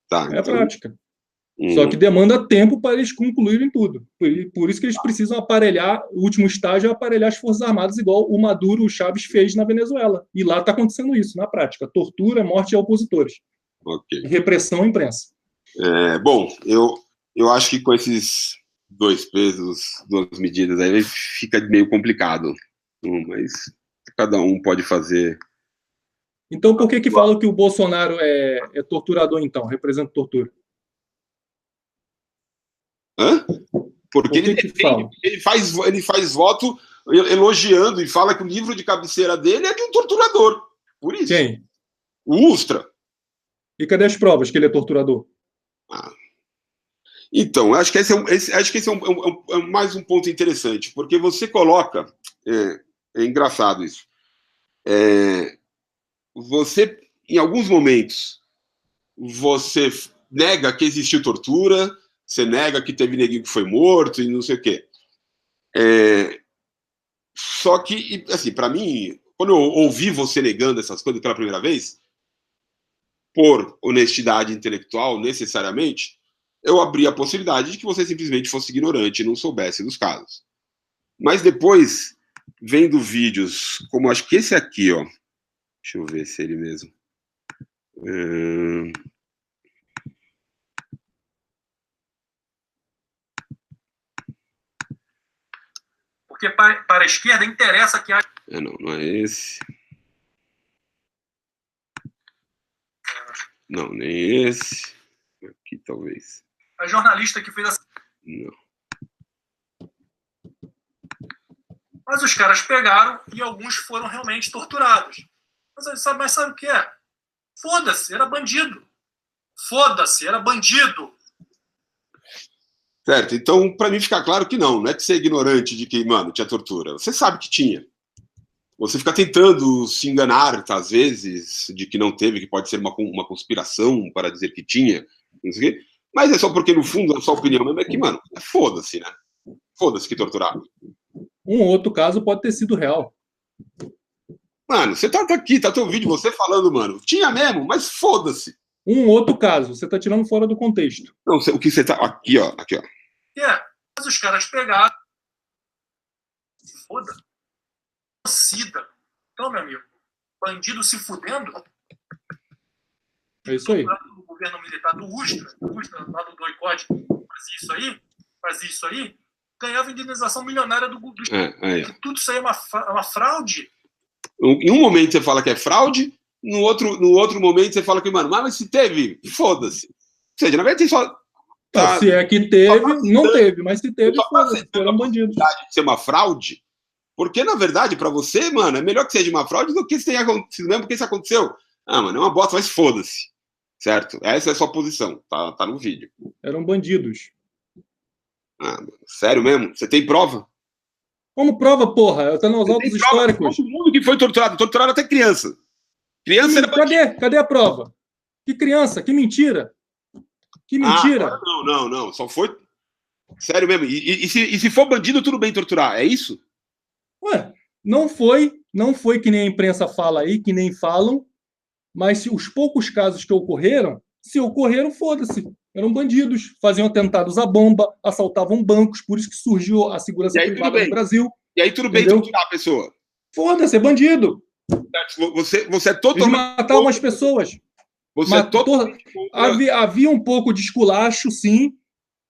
Tá, é a prática. Só que demanda tempo para eles concluírem tudo. Por isso que eles precisam aparelhar, o último estágio é aparelhar as Forças Armadas, igual o Maduro, o Chávez fez na Venezuela. E lá está acontecendo isso, na prática. Tortura, morte a opositores. Okay. Repressão à imprensa. Bom, eu acho que com esses 2 pesos, 2 medidas aí fica meio complicado. Mas cada um pode fazer. Então por que falam que o Bolsonaro é torturador, então? Representa tortura? Hã? Porque ele faz voto elogiando e fala que o livro de cabeceira dele é de um torturador. Por isso. Quem? O Ustra. E cadê as provas que ele é torturador? Então, acho que esse é mais um ponto interessante, porque você coloca... É engraçado isso. Você, em alguns momentos, você nega que existiu tortura, você nega que teve neguinho que foi morto e não sei o quê. Só que, assim, para mim, quando eu ouvi você negando essas coisas pela primeira vez, por honestidade intelectual, necessariamente, eu abri a possibilidade de que você simplesmente fosse ignorante e não soubesse dos casos. Mas depois, vendo vídeos, como acho que esse aqui, ó, deixa eu ver se é ele mesmo. Porque para a esquerda interessa que haja... Não é esse. Não, nem esse. Aqui, talvez. A jornalista que fez essa... Não. Mas os caras pegaram e alguns foram realmente torturados. Mas sabe o que é? Foda-se, era bandido. Foda-se, era bandido. Certo, então, para mim ficar claro que não é que você é ignorante de que, mano, tinha tortura. Você sabe que tinha. Você fica tentando se enganar, às vezes, de que não teve, que pode ser uma conspiração para dizer que tinha, não sei o quê. Mas é só porque, no fundo, a sua opinião mesmo é que, mano, foda-se, né? Foda-se que torturaram. Um outro caso pode ter sido real. Mano, você tá aqui, tá teu vídeo, você falando, mano, tinha mesmo, mas foda-se. Um outro caso, você tá tirando fora do contexto. Não, o que você tá... Aqui, ó. Mas os caras pegaram... Foda. Genocida. Então, meu amigo, bandido se fudendo... É isso aí. O governo militar do Ustra lá do doicode, fazia isso aí, ganhava indenização milionária do tudo isso aí é uma fraude. Em um momento você fala que é fraude, no outro momento você fala que, mano, mas se teve, foda-se. Ou seja, na verdade, só... se é que teve, não teve, mas se teve, foda-se, foram bandidos. De ser uma fraude, porque, na verdade, pra você, mano, é melhor que seja uma fraude do que isso tenha acontecido mesmo, porque isso aconteceu. Mano, é uma bosta, mas foda-se. Certo? Essa é a sua posição, tá no vídeo. Eram bandidos. Mano, sério mesmo? Você tem prova? Como prova, porra? Tá nos autos históricos. Todo mundo que foi torturado até criança. Criança era... Cadê a prova? Que criança? Que mentira. Que mentira. Não. Só foi... Sério mesmo. E se for bandido, tudo bem torturar. É isso? Ué, não foi Não foi que nem a imprensa fala aí, que nem falam, mas os poucos casos que ocorreram, se ocorreram, foda-se. Eram bandidos, faziam atentados à bomba, assaltavam bancos, por isso que surgiu a segurança privada no Brasil. E aí tudo bem torturar a pessoa. Foda-se, é bandido. Você é totalmente... Eles matavam as pessoas. Havia um pouco de esculacho, sim,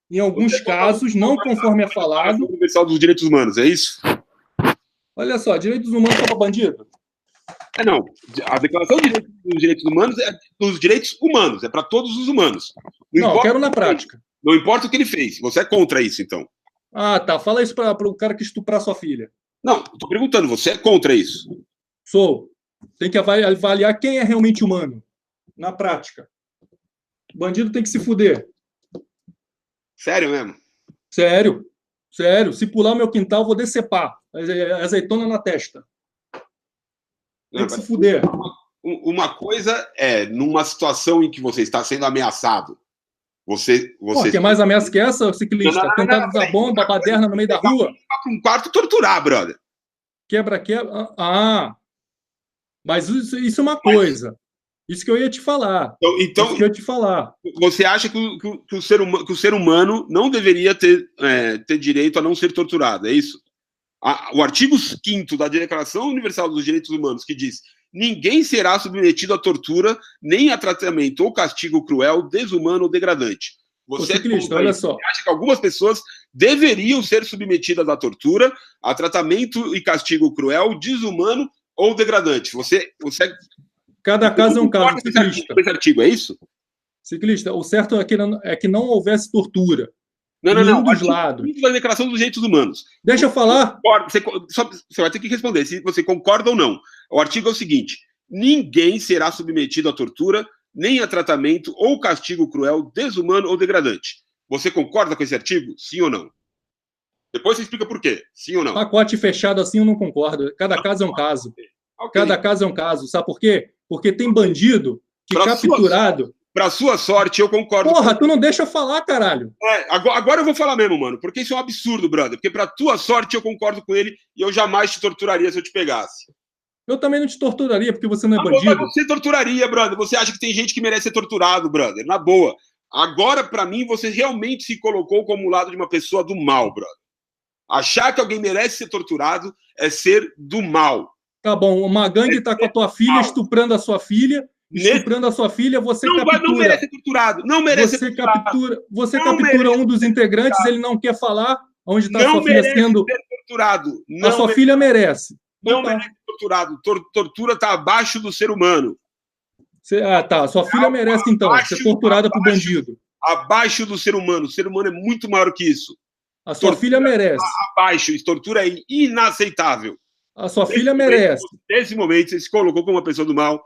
em alguns casos, não conforme é falado. Universal dos Direitos Humanos, é isso? Olha só, direitos humanos só para bandido? Não. A Declaração dos Direitos Humanos é dos direitos humanos, é para todos os humanos. Não, eu quero na prática. Não importa o que ele fez. Você é contra isso, então. Ah, tá. Fala isso para o cara que estuprar sua filha. Não, estou perguntando, você é contra isso? Sou. Tem que avaliar quem é realmente humano. Na prática. Bandido tem que se fuder. Sério mesmo? Sério. Sério. Se pular meu quintal, eu vou decepar. Azeitona na testa. Tem que se fuder. Uma coisa é, numa situação em que você está sendo ameaçado, você quer mais ameaça que essa, ciclista? Tentado usar bomba, baderna no meio da rua? Para um quarto torturar, brother. Quebra. Mas isso é uma coisa. Isso que eu ia te falar. Então, isso que eu ia te falar. Você acha que o ser humano não deveria ter direito a não ser torturado, é isso? O artigo 5º da Declaração Universal dos Direitos Humanos, que diz: ninguém será submetido à tortura, nem a tratamento ou castigo cruel, desumano ou degradante. Você olha só. acha que algumas pessoas deveriam ser submetidas à tortura, a tratamento e castigo cruel, desumano ou degradante? Cada caso é um caso, ciclista. Esse artigo, é isso? Ciclista, o certo é que não houvesse tortura. Não. Dos lados. Da Declaração dos Direitos Humanos. Deixa eu falar. Você vai ter que responder se você concorda ou não. O artigo é o seguinte: ninguém será submetido à tortura, nem a tratamento ou castigo cruel, desumano ou degradante. Você concorda com esse artigo? Sim ou não? Depois você explica por quê. Sim ou não? Pacote fechado assim eu não concordo. Cada caso é um caso. Okay. Cada caso é um caso. Sabe por quê? Porque tem bandido que capturado... Pra sua sorte, eu concordo. Porra, tu não deixa eu falar, caralho. Agora eu vou falar mesmo, mano. Porque isso é um absurdo, brother. Porque pra tua sorte, eu concordo com ele e eu jamais te torturaria se eu te pegasse. Eu também não te torturaria, porque você não é bandido. Mas você torturaria, brother. Você acha que tem gente que merece ser torturado, brother. Na boa. Agora, pra mim, você realmente se colocou como lado de uma pessoa do mal, brother. Achar que alguém merece ser torturado é ser do mal. Tá bom, uma gangue tá com a tua filha, estuprando a sua filha... Estuprando a sua filha, você captura... Não merece ser torturado. Não merece ser torturado. Você captura um dos integrantes, ele não quer falar onde está a sua filha sendo... torturado. A sua filha merece. Não merece ser torturado. Tortura está abaixo do ser humano. Tá. Sua filha merece, então, ser torturada por bandido. Abaixo do ser humano. O ser humano é muito maior que isso. A sua filha merece. Abaixo. Tortura é inaceitável. A sua filha merece. Nesse momento, você se colocou como uma pessoa do mal.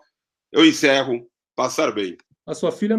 Eu encerro. Passar bem. A sua filha